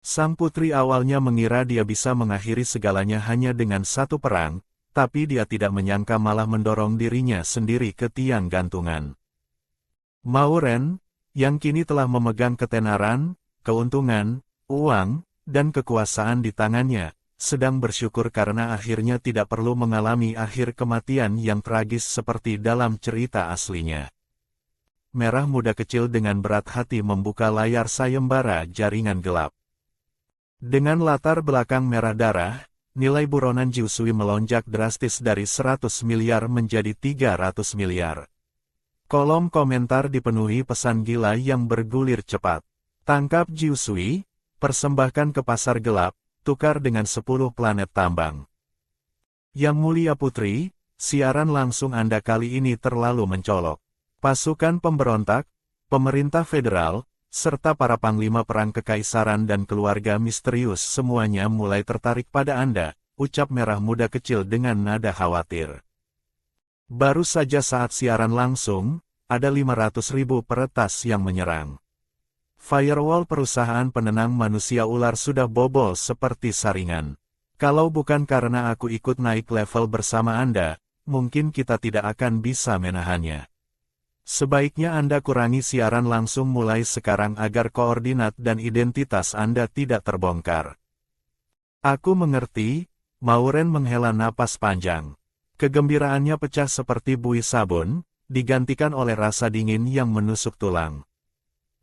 Sang putri awalnya mengira dia bisa mengakhiri segalanya hanya dengan satu perang, tapi dia tidak menyangka malah mendorong dirinya sendiri ke tiang gantungan. Mauren, yang kini telah memegang ketenaran, keuntungan, uang, dan kekuasaan di tangannya, sedang bersyukur karena akhirnya tidak perlu mengalami akhir kematian yang tragis seperti dalam cerita aslinya. Merah muda kecil dengan berat hati membuka layar sayembara jaringan gelap. Dengan latar belakang merah darah, nilai buronan Jiusui melonjak drastis dari 100 miliar menjadi 300 miliar. Kolom komentar dipenuhi pesan gila yang bergulir cepat. Tangkap Jiusui, persembahkan ke pasar gelap, tukar dengan 10 planet tambang. Yang Mulia Putri, siaran langsung Anda kali ini terlalu mencolok. Pasukan pemberontak, pemerintah federal, serta para panglima perang kekaisaran dan keluarga misterius semuanya mulai tertarik pada Anda, ucap merah muda kecil dengan nada khawatir. Baru saja saat siaran langsung, ada 500.000 peretas yang menyerang. Firewall perusahaan penenang manusia ular sudah bobol seperti saringan. Kalau bukan karena aku ikut naik level bersama Anda, mungkin kita tidak akan bisa menahannya. Sebaiknya Anda kurangi siaran langsung mulai sekarang agar koordinat dan identitas Anda tidak terbongkar. Aku mengerti, Mauren menghela napas panjang. Kegembiraannya pecah seperti buih sabun, digantikan oleh rasa dingin yang menusuk tulang.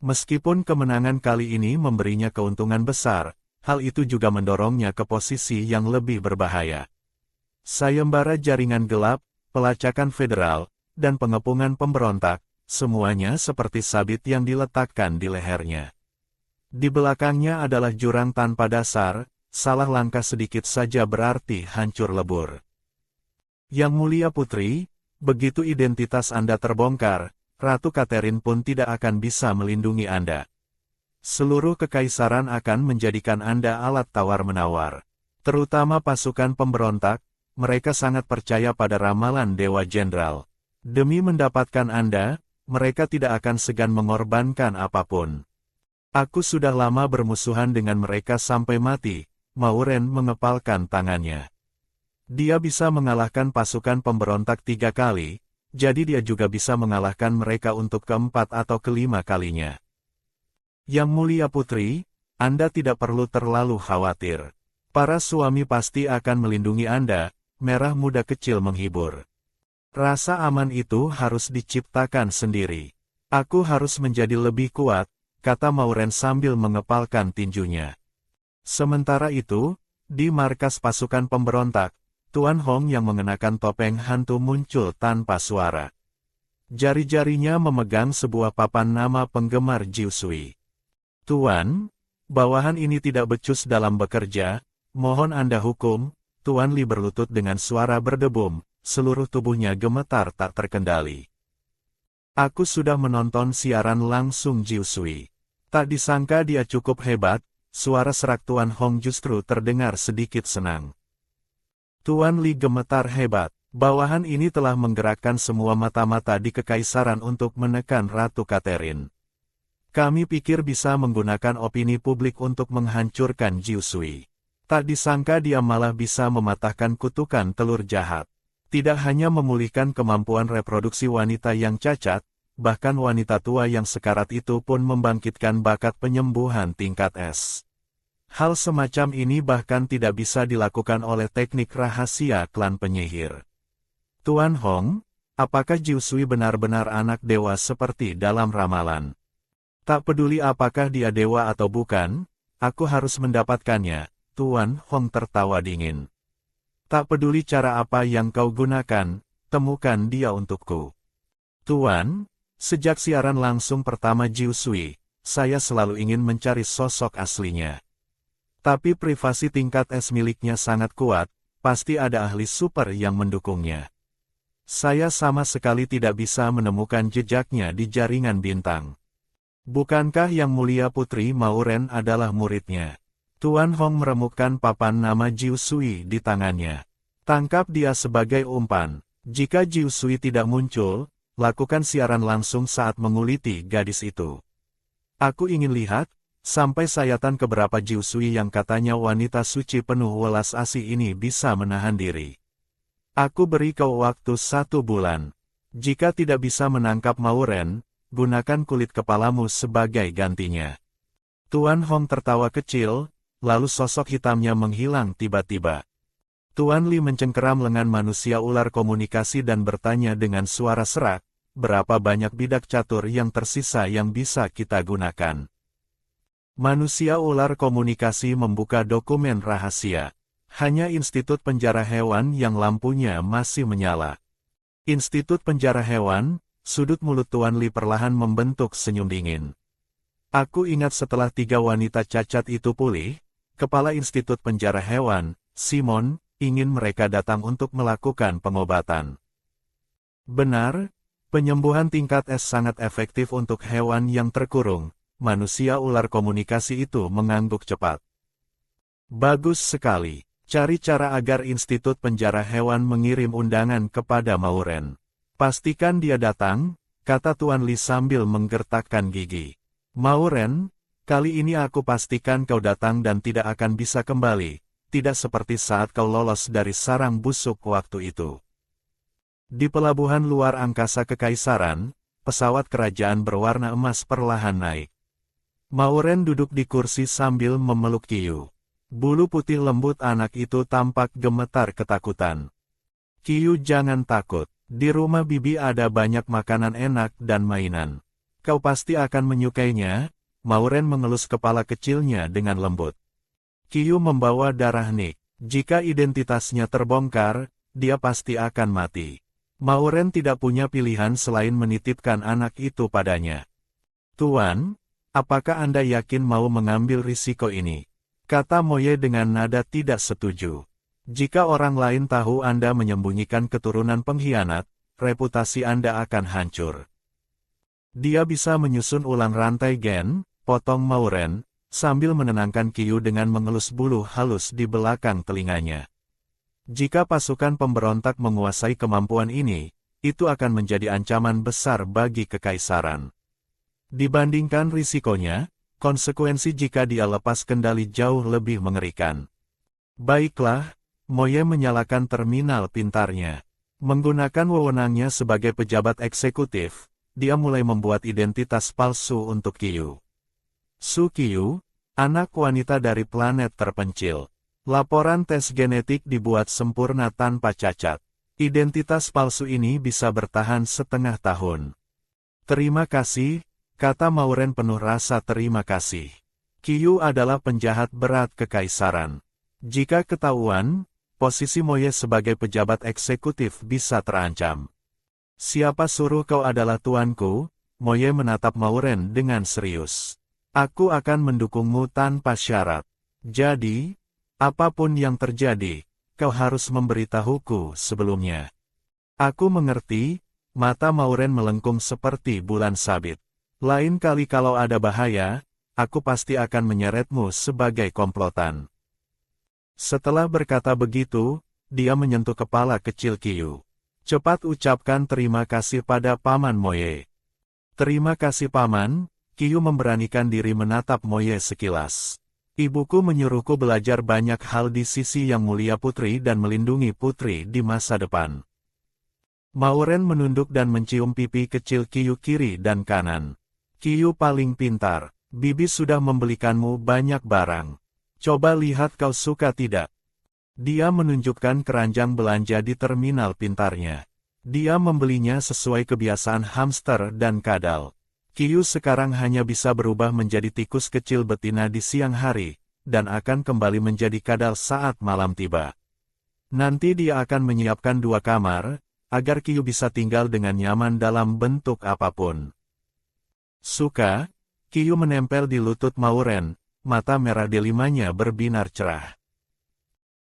Meskipun kemenangan kali ini memberinya keuntungan besar, hal itu juga mendorongnya ke posisi yang lebih berbahaya. Sayembara jaringan gelap, pelacakan federal, dan pengepungan pemberontak, semuanya seperti sabit yang diletakkan di lehernya. Di belakangnya adalah jurang tanpa dasar, salah langkah sedikit saja berarti hancur lebur. Yang Mulia Putri, begitu identitas Anda terbongkar, Ratu Catherine pun tidak akan bisa melindungi Anda. Seluruh kekaisaran akan menjadikan Anda alat tawar-menawar. Terutama pasukan pemberontak, mereka sangat percaya pada ramalan Dewa Jenderal. Demi mendapatkan Anda, mereka tidak akan segan mengorbankan apapun. Aku sudah lama bermusuhan dengan mereka sampai mati, Mauren mengepalkan tangannya. Dia bisa mengalahkan pasukan pemberontak 3 kali, jadi dia juga bisa mengalahkan mereka untuk keempat atau kelima kalinya. Yang Mulia Putri, Anda tidak perlu terlalu khawatir. Para suami pasti akan melindungi Anda, merah muda kecil menghibur. Rasa aman itu harus diciptakan sendiri. Aku harus menjadi lebih kuat, kata Mauren sambil mengepalkan tinjunya. Sementara itu, di markas pasukan pemberontak, Tuan Hong yang mengenakan topeng hantu muncul tanpa suara. Jari-jarinya memegang sebuah papan nama penggemar Jiusui. Tuan, bawahan ini tidak becus dalam bekerja, mohon Anda hukum, Tuan Li berlutut dengan suara berdebum. Seluruh tubuhnya gemetar tak terkendali. Aku sudah menonton siaran langsung Jiusui. Tak disangka dia cukup hebat, suara serak Tuan Hong justru terdengar sedikit senang. Tuan Li gemetar hebat, bawahan ini telah menggerakkan semua mata-mata di kekaisaran untuk menekan Ratu Catherine. Kami pikir bisa menggunakan opini publik untuk menghancurkan Jiusui. Tak disangka dia malah bisa mematahkan kutukan telur jahat. Tidak hanya memulihkan kemampuan reproduksi wanita yang cacat, bahkan wanita tua yang sekarat itu pun membangkitkan bakat penyembuhan tingkat S. Hal semacam ini bahkan tidak bisa dilakukan oleh teknik rahasia klan penyihir. Tuan Hong, apakah Jiusui benar-benar anak dewa seperti dalam ramalan? Tak peduli apakah dia dewa atau bukan, aku harus mendapatkannya, Tuan Hong tertawa dingin. Tak peduli cara apa yang kau gunakan, temukan dia untukku. Tuan, sejak siaran langsung pertama Jiusui, saya selalu ingin mencari sosok aslinya. Tapi privasi tingkat S miliknya sangat kuat, pasti ada ahli super yang mendukungnya. Saya sama sekali tidak bisa menemukan jejaknya di jaringan bintang. Bukankah Yang Mulia Putri Mauren adalah muridnya? Tuan Hong meremukkan papan nama Jiusui di tangannya. Tangkap dia sebagai umpan. Jika Jiusui tidak muncul, lakukan siaran langsung saat menguliti gadis itu. Aku ingin lihat, Sampai sayatan keberapa Jiusui yang katanya wanita suci penuh welas asih ini bisa menahan diri. Aku beri kau waktu 1 bulan. Jika tidak bisa menangkap Mauren, gunakan kulit kepalamu sebagai gantinya. Tuan Hong tertawa kecil, lalu sosok hitamnya menghilang tiba-tiba. Tuan Li mencengkeram lengan manusia ular komunikasi dan bertanya dengan suara serak, berapa banyak bidak catur yang tersisa yang bisa kita gunakan? Manusia ular komunikasi membuka dokumen rahasia. Hanya Institut Penjara Hewan yang lampunya masih menyala. Institut Penjara Hewan, sudut mulut Tuan Li perlahan membentuk senyum dingin. Aku ingat setelah 3 wanita cacat itu pulih, Kepala Institut Penjara Hewan, Simon, ingin mereka datang untuk melakukan pengobatan. Benar, penyembuhan tingkat S sangat efektif untuk hewan yang terkurung. Manusia ular komunikasi itu mengangguk cepat. Bagus sekali. Cari cara agar Institut Penjara Hewan mengirim undangan kepada Mauren. Pastikan dia datang, kata Tuan Li sambil menggertakkan gigi. Mauren, kali ini aku pastikan kau datang dan tidak akan bisa kembali, tidak seperti saat kau lolos dari sarang busuk waktu itu. Di pelabuhan luar angkasa Kekaisaran, pesawat kerajaan berwarna emas perlahan naik. Mauren duduk di kursi sambil memeluk Qiyu. Bulu putih lembut anak itu tampak gemetar ketakutan. Qiyu, jangan takut, di rumah bibi ada banyak makanan enak dan mainan. Kau pasti akan menyukainya. Mauren mengelus kepala kecilnya dengan lembut. Qiyu membawa darah Nick. Jika identitasnya terbongkar, dia pasti akan mati. Mauren tidak punya pilihan selain menitipkan anak itu padanya. Tuan, apakah Anda yakin mau mengambil risiko ini? Kata Moye dengan nada tidak setuju. Jika orang lain tahu Anda menyembunyikan keturunan pengkhianat, reputasi Anda akan hancur. Dia bisa menyusun ulang rantai gen, potong Mauren, sambil menenangkan Qiyu dengan mengelus bulu halus di belakang telinganya. Jika pasukan pemberontak menguasai kemampuan ini, itu akan menjadi ancaman besar bagi kekaisaran. Dibandingkan risikonya, konsekuensi jika dia lepas kendali jauh lebih mengerikan. Baiklah, Moye menyalakan terminal pintarnya. Menggunakan wewenangnya sebagai pejabat eksekutif, dia mulai membuat identitas palsu untuk Qiyu. Su Qiyu, anak wanita dari planet terpencil. Laporan tes genetik dibuat sempurna tanpa cacat. Identitas palsu ini bisa bertahan setengah tahun. Terima kasih, kata Mauren penuh rasa terima kasih. Qiyu adalah penjahat berat kekaisaran. Jika ketahuan, posisi Moye sebagai pejabat eksekutif bisa terancam. Siapa suruh kau adalah tuanku? Moye menatap Mauren dengan serius. Aku akan mendukungmu tanpa syarat. Jadi, apapun yang terjadi, kau harus memberitahuku sebelumnya. Aku mengerti, mata Mauren melengkung seperti bulan sabit. Lain kali kalau ada bahaya, aku pasti akan menyeretmu sebagai komplotan. Setelah berkata begitu, dia menyentuh kepala kecil Qiyu. Cepat ucapkan terima kasih pada Paman Moye. Terima kasih Paman, Qiyu memberanikan diri menatap Moye sekilas. Ibuku menyuruhku belajar banyak hal di sisi yang mulia putri dan melindungi putri di masa depan. Mauren menunduk dan mencium pipi kecil Qiyu kiri dan kanan. Qiyu paling pintar, bibi sudah membelikanmu banyak barang. Coba lihat kau suka tidak. Dia menunjukkan keranjang belanja di terminal pintarnya. Dia membelinya sesuai kebiasaan hamster dan kadal. Qiyu sekarang hanya bisa berubah menjadi tikus kecil betina di siang hari, dan akan kembali menjadi kadal saat malam tiba. Nanti dia akan menyiapkan 2 kamar, agar Qiyu bisa tinggal dengan nyaman dalam bentuk apapun. Suka, Qiyu menempel di lutut Mauren, mata merah delimanya berbinar cerah.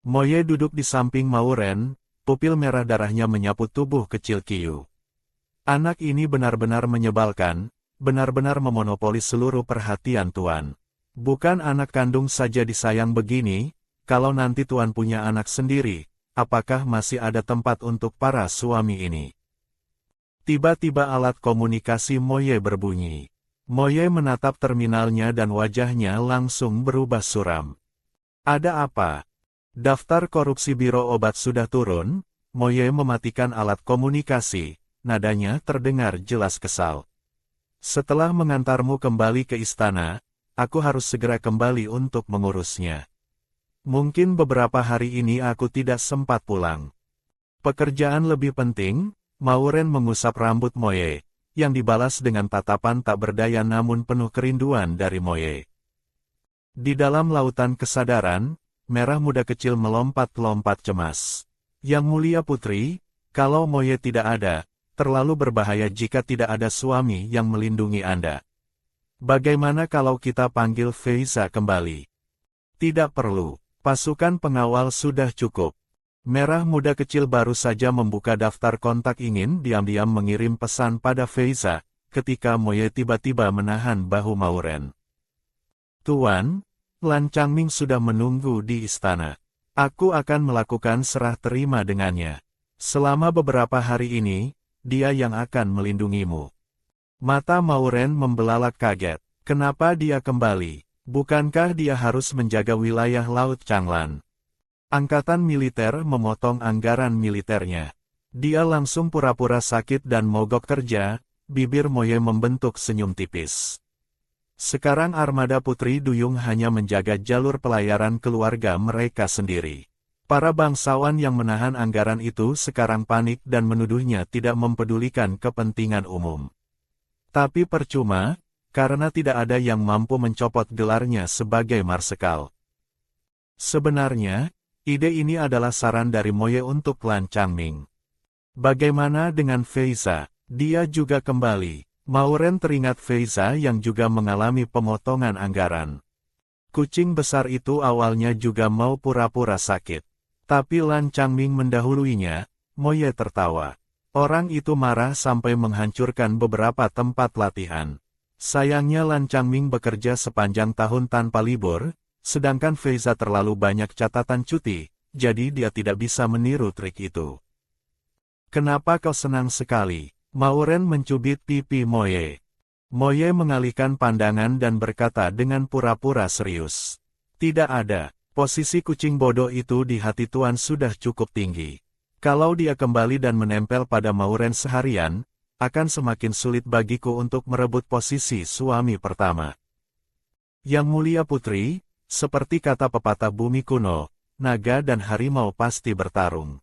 Moye duduk di samping Mauren, pupil merah darahnya menyapu tubuh kecil Qiyu. Anak ini benar-benar menyebalkan, benar-benar memonopoli seluruh perhatian Tuan. Bukan anak kandung saja disayang begini, kalau nanti Tuan punya anak sendiri, apakah masih ada tempat untuk para suami ini? Tiba-tiba alat komunikasi Moye berbunyi. Moye menatap terminalnya dan wajahnya langsung berubah suram. Ada apa? Daftar korupsi Biro Obat sudah turun? Moye mematikan alat komunikasi, nadanya terdengar jelas kesal. Setelah mengantarmu kembali ke istana, aku harus segera kembali untuk mengurusnya. Mungkin beberapa hari ini aku tidak sempat pulang. Pekerjaan lebih penting, Mauren mengusap rambut Moye, yang dibalas dengan tatapan tak berdaya namun penuh kerinduan dari Moye. Di dalam lautan kesadaran, merah muda kecil melompat-lompat cemas. Yang mulia putri, kalau Moye tidak ada, terlalu berbahaya jika tidak ada suami yang melindungi Anda. Bagaimana kalau kita panggil Feiza kembali? Tidak perlu, pasukan pengawal sudah cukup. Merah muda kecil baru saja membuka daftar kontak ingin diam-diam mengirim pesan pada Feiza, ketika Moye tiba-tiba menahan bahu Mauren. Tuan, Lan Changming sudah menunggu di istana. Aku akan melakukan serah terima dengannya. Selama beberapa hari ini, dia yang akan melindungimu. Mata Mauren membelalak kaget. Kenapa dia kembali? Bukankah dia harus menjaga wilayah Laut Changlan? Angkatan militer memotong anggaran militernya. Dia langsung pura-pura sakit dan mogok kerja, bibir Moye membentuk senyum tipis. Sekarang armada Putri Duyung hanya menjaga jalur pelayaran keluarga mereka sendiri. Para bangsawan yang menahan anggaran itu sekarang panik dan menuduhnya tidak mempedulikan kepentingan umum. Tapi percuma, karena tidak ada yang mampu mencopot gelarnya sebagai marsekal. Sebenarnya, ide ini adalah saran dari Moye untuk Lan Changming. Bagaimana dengan Feiza? Dia juga kembali. Mauren teringat Feiza yang juga mengalami pemotongan anggaran. Kucing besar itu awalnya juga mau pura-pura sakit. Tapi Lan Changming mendahuluinya. Moye tertawa. Orang itu marah sampai menghancurkan beberapa tempat latihan. Sayangnya Lan Changming bekerja sepanjang tahun tanpa libur, sedangkan Feiza terlalu banyak catatan cuti, jadi dia tidak bisa meniru trik itu. Kenapa kau senang sekali? Mauren mencubit pipi Moye. Moye mengalihkan pandangan dan berkata dengan pura-pura serius. Tidak ada, posisi kucing bodoh itu di hati Tuan sudah cukup tinggi. Kalau dia kembali dan menempel pada Mauren seharian, akan semakin sulit bagiku untuk merebut posisi suami pertama. Yang mulia putri, seperti kata pepatah bumi kuno, naga dan harimau pasti bertarung.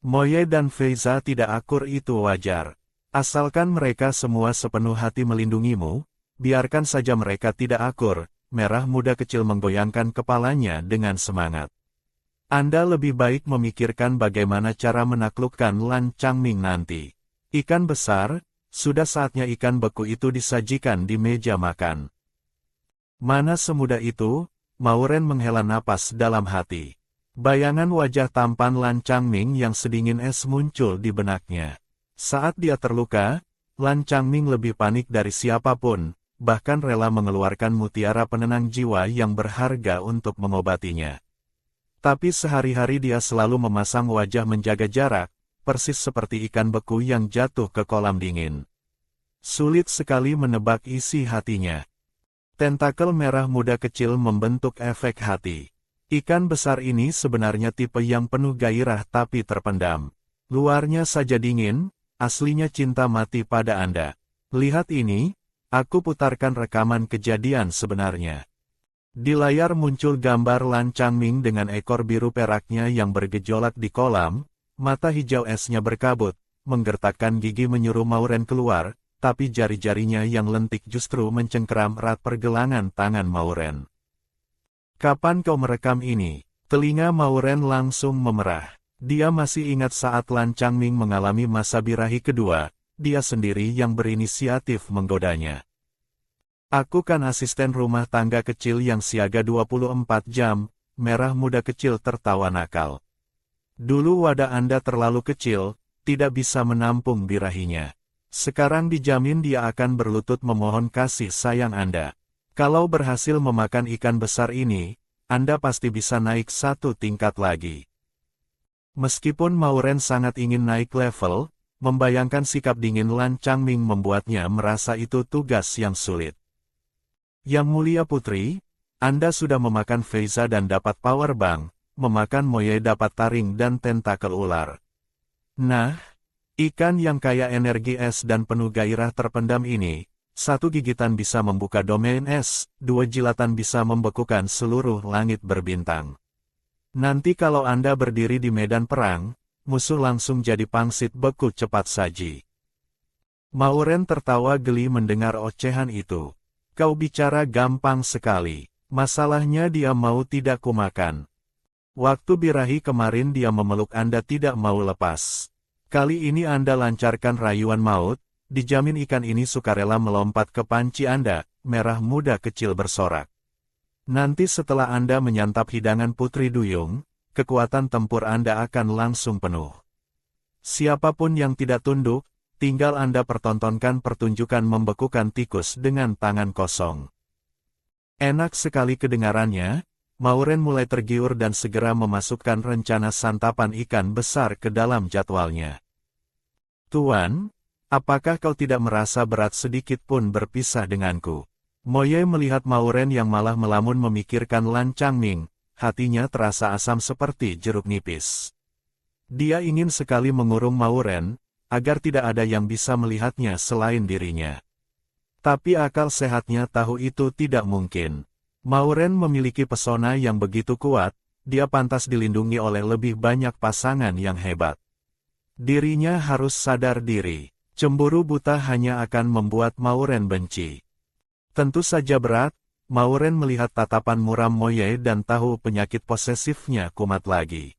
Moye dan Feiza tidak akur itu wajar. Asalkan mereka semua sepenuh hati melindungimu, biarkan saja mereka tidak akur. Merah muda kecil menggoyangkan kepalanya dengan semangat. Anda lebih baik memikirkan bagaimana cara menaklukkan Lan Changming nanti. Ikan besar, sudah saatnya ikan beku itu disajikan di meja makan. Mana semudah itu? Mauren menghela napas dalam hati. Bayangan wajah tampan Lan Changming yang sedingin es muncul di benaknya. Saat dia terluka, Lan Changming lebih panik dari siapapun, bahkan rela mengeluarkan mutiara penenang jiwa yang berharga untuk mengobatinya. Tapi sehari-hari dia selalu memasang wajah menjaga jarak, persis seperti ikan beku yang jatuh ke kolam dingin. Sulit sekali menebak isi hatinya. Tentakel merah muda kecil membentuk efek hati. Ikan besar ini sebenarnya tipe yang penuh gairah tapi terpendam. Luarnya saja dingin, aslinya cinta mati pada Anda. Lihat ini, aku putarkan rekaman kejadian sebenarnya. Di layar muncul gambar Lan Changming dengan ekor biru peraknya yang bergejolak di kolam, mata hijau esnya berkabut, menggertakkan gigi menyuruh Mauren keluar, tapi jari-jarinya yang lentik justru mencengkeram erat pergelangan tangan Mauren. Kapan kau merekam ini? Telinga Mauren langsung memerah. Dia masih ingat saat Lan Changming mengalami masa birahi kedua, dia sendiri yang berinisiatif menggodanya. Aku kan asisten rumah tangga kecil yang siaga 24 jam, merah muda kecil tertawa nakal. Dulu wadah Anda terlalu kecil, tidak bisa menampung birahinya. Sekarang dijamin dia akan berlutut memohon kasih sayang Anda. Kalau berhasil memakan ikan besar ini, Anda pasti bisa naik satu tingkat lagi. Meskipun Mauren sangat ingin naik level, membayangkan sikap dingin Lan Changming membuatnya merasa itu tugas yang sulit. Yang mulia putri, Anda sudah memakan Feiza dan dapat power bank, memakan Moye dapat taring dan tentakel ular. Nah, ikan yang kaya energi es dan penuh gairah terpendam ini, satu gigitan bisa membuka domain es, dua jilatan bisa membekukan seluruh langit berbintang. Nanti kalau Anda berdiri di medan perang, musuh langsung jadi pangsit beku cepat saji. Mao Ren tertawa geli mendengar ocehan itu. Kau bicara gampang sekali. Masalahnya dia mau tidak kumakan. Waktu birahi kemarin dia memeluk Anda tidak mau lepas. Kali ini Anda lancarkan rayuan maut, dijamin ikan ini sukarela melompat ke panci Anda, merah muda kecil bersorak. Nanti setelah Anda menyantap hidangan Putri Duyung, kekuatan tempur Anda akan langsung penuh. Siapapun yang tidak tunduk, tinggal Anda pertontonkan pertunjukan membekukan tikus dengan tangan kosong. Enak sekali kedengarannya, Mao Ren mulai tergiur dan segera memasukkan rencana santapan ikan besar ke dalam jadwalnya. Tuan, apakah kau tidak merasa berat sedikit pun berpisah denganku? Moye melihat Mao Ren yang malah melamun memikirkan Lan Changming, hatinya terasa asam seperti jeruk nipis. Dia ingin sekali mengurung Mao Ren, agar tidak ada yang bisa melihatnya selain dirinya. Tapi akal sehatnya tahu itu tidak mungkin. Mao Ren memiliki pesona yang begitu kuat, dia pantas dilindungi oleh lebih banyak pasangan yang hebat. Dirinya harus sadar diri, cemburu buta hanya akan membuat Mao Ren benci. Tentu saja berat, Mao Ren melihat tatapan muram Moye dan tahu penyakit posesifnya kumat lagi.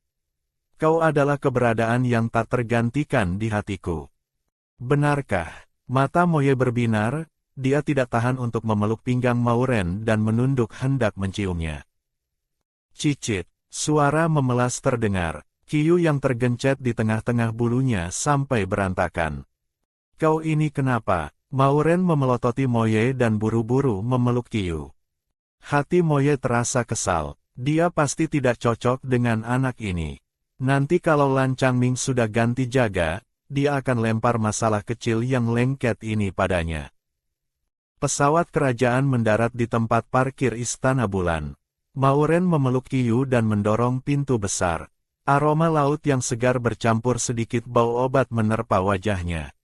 Kau adalah keberadaan yang tak tergantikan di hatiku. Benarkah? Mata Moye berbinar, dia tidak tahan untuk memeluk pinggang Mao Ren dan menunduk hendak menciumnya. Cicit, suara memelas terdengar, Qiu yang tergencet di tengah-tengah bulunya sampai berantakan. Kau ini kenapa? Mao Ren memelototi Moye dan buru-buru memeluk Qiu. Hati Moye terasa kesal, dia pasti tidak cocok dengan anak ini. Nanti kalau Lan Changming sudah ganti jaga, dia akan lempar masalah kecil yang lengket ini padanya. Pesawat kerajaan mendarat di tempat parkir Istana Bulan. Mao Ren memeluk Qiu dan mendorong pintu besar. Aroma laut yang segar bercampur sedikit bau obat menerpa wajahnya.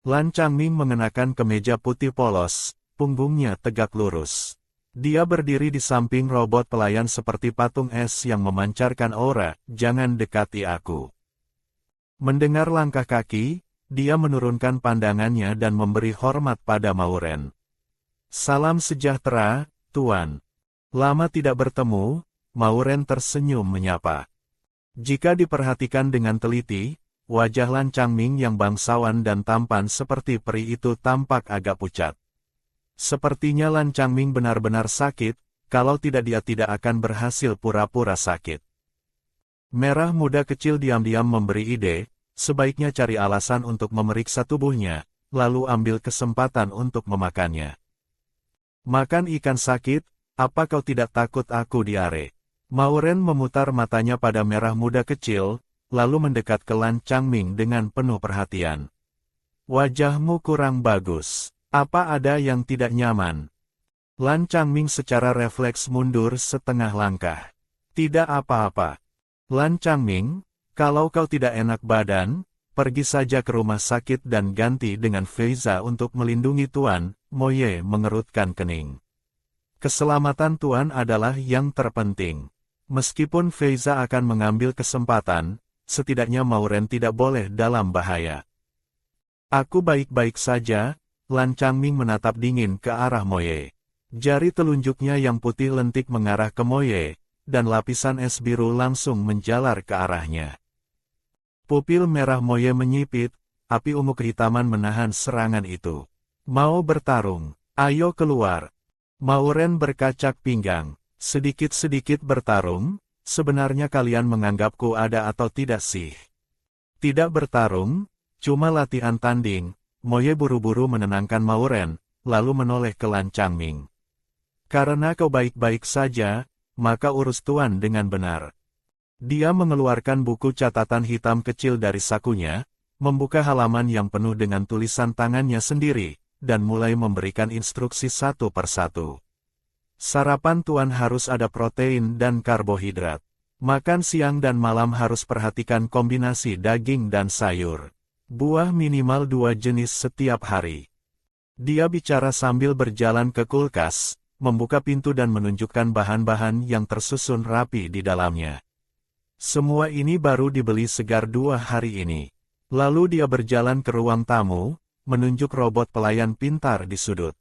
Lan Changming mengenakan kemeja putih polos, punggungnya tegak lurus. Dia berdiri di samping robot pelayan seperti patung es yang memancarkan aura, jangan dekati aku. Mendengar langkah kaki, dia menurunkan pandangannya dan memberi hormat pada Mao Ren. Salam sejahtera, Tuan. Lama tidak bertemu, Mao Ren tersenyum menyapa. Jika diperhatikan dengan teliti, wajah Lan Changming yang bangsawan dan tampan seperti peri itu tampak agak pucat. Sepertinya Lan Changming benar-benar sakit, kalau tidak dia tidak akan berhasil pura-pura sakit. Merah muda kecil diam-diam memberi ide, sebaiknya cari alasan untuk memeriksa tubuhnya, lalu ambil kesempatan untuk memakannya. Makan ikan sakit, apa kau tidak takut aku diare? Mao Ren memutar matanya pada merah muda kecil, lalu mendekat ke Lan Changming dengan penuh perhatian. Wajahmu kurang bagus. Apa ada yang tidak nyaman? Lan Changming secara refleks mundur setengah langkah. Tidak apa-apa. Lan Changming, kalau kau tidak enak badan, pergi saja ke rumah sakit dan ganti dengan Feiza untuk melindungi Tuan. Moye mengerutkan kening. Keselamatan Tuan adalah yang terpenting. Meskipun Feiza akan mengambil kesempatan, setidaknya Mao Ren tidak boleh dalam bahaya. Aku baik-baik saja. Lan Changming menatap dingin ke arah Moye. Jari telunjuknya yang putih lentik mengarah ke Moye, dan lapisan es biru langsung menjalar ke arahnya. Pupil merah Moye menyipit, api ungu kehitaman menahan serangan itu. Mau bertarung, ayo keluar. Mao Ren berkacak pinggang, sedikit-sedikit bertarung, sebenarnya kalian menganggapku ada atau tidak sih? Tidak bertarung, cuma latihan tanding. Moye buru-buru menenangkan Mao Ren, lalu menoleh ke Lan Changming. Karena kau baik-baik saja, maka urus Tuan dengan benar. Dia mengeluarkan buku catatan hitam kecil dari sakunya, membuka halaman yang penuh dengan tulisan tangannya sendiri, dan mulai memberikan instruksi satu persatu. Sarapan Tuan harus ada protein dan karbohidrat. Makan siang dan malam harus perhatikan kombinasi daging dan sayur. Buah minimal 2 jenis setiap hari. Dia bicara sambil berjalan ke kulkas, membuka pintu dan menunjukkan bahan-bahan yang tersusun rapi di dalamnya. Semua ini baru dibeli segar 2 hari ini. Lalu dia berjalan ke ruang tamu, menunjuk robot pelayan pintar di sudut.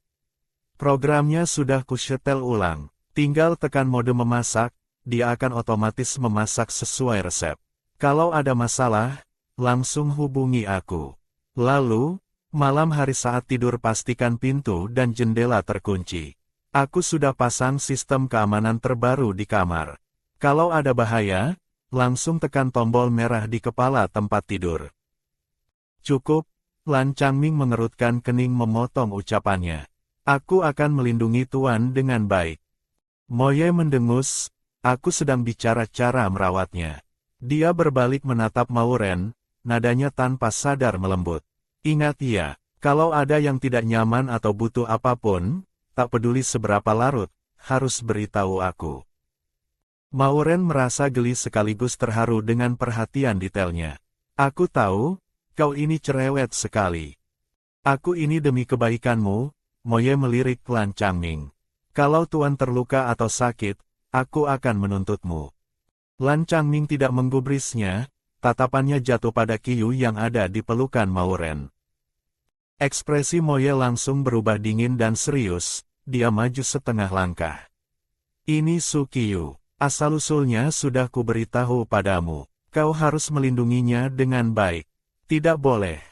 Programnya sudah kusetel ulang. Tinggal tekan mode memasak, dia akan otomatis memasak sesuai resep. Kalau ada masalah, langsung hubungi aku. Lalu, malam hari saat tidur pastikan pintu dan jendela terkunci. Aku sudah pasang sistem keamanan terbaru di kamar. Kalau ada bahaya, langsung tekan tombol merah di kepala tempat tidur. Cukup, Lan Changming mengerutkan kening memotong ucapannya. Aku akan melindungi Tuan dengan baik. Moye mendengus, aku sedang bicara cara merawatnya. Dia berbalik menatap Mauren, nadanya tanpa sadar melembut. Ingat ya, kalau ada yang tidak nyaman atau butuh apapun, tak peduli seberapa larut, harus beritahu aku. Mauren merasa geli sekaligus terharu dengan perhatian detailnya. Aku tahu, kau ini cerewet sekali. Aku ini demi kebaikanmu, Moye melirik Lan Changming. Kalau Tuan terluka atau sakit, aku akan menuntutmu. Lan Changming tidak menggubrisnya, tatapannya jatuh pada Qiyu yang ada di pelukan Mauren. Ekspresi Moye langsung berubah dingin dan serius, dia maju setengah langkah. Ini Su Qiyu, asal-usulnya sudah kuberitahu padamu, kau harus melindunginya dengan baik. Tidak boleh.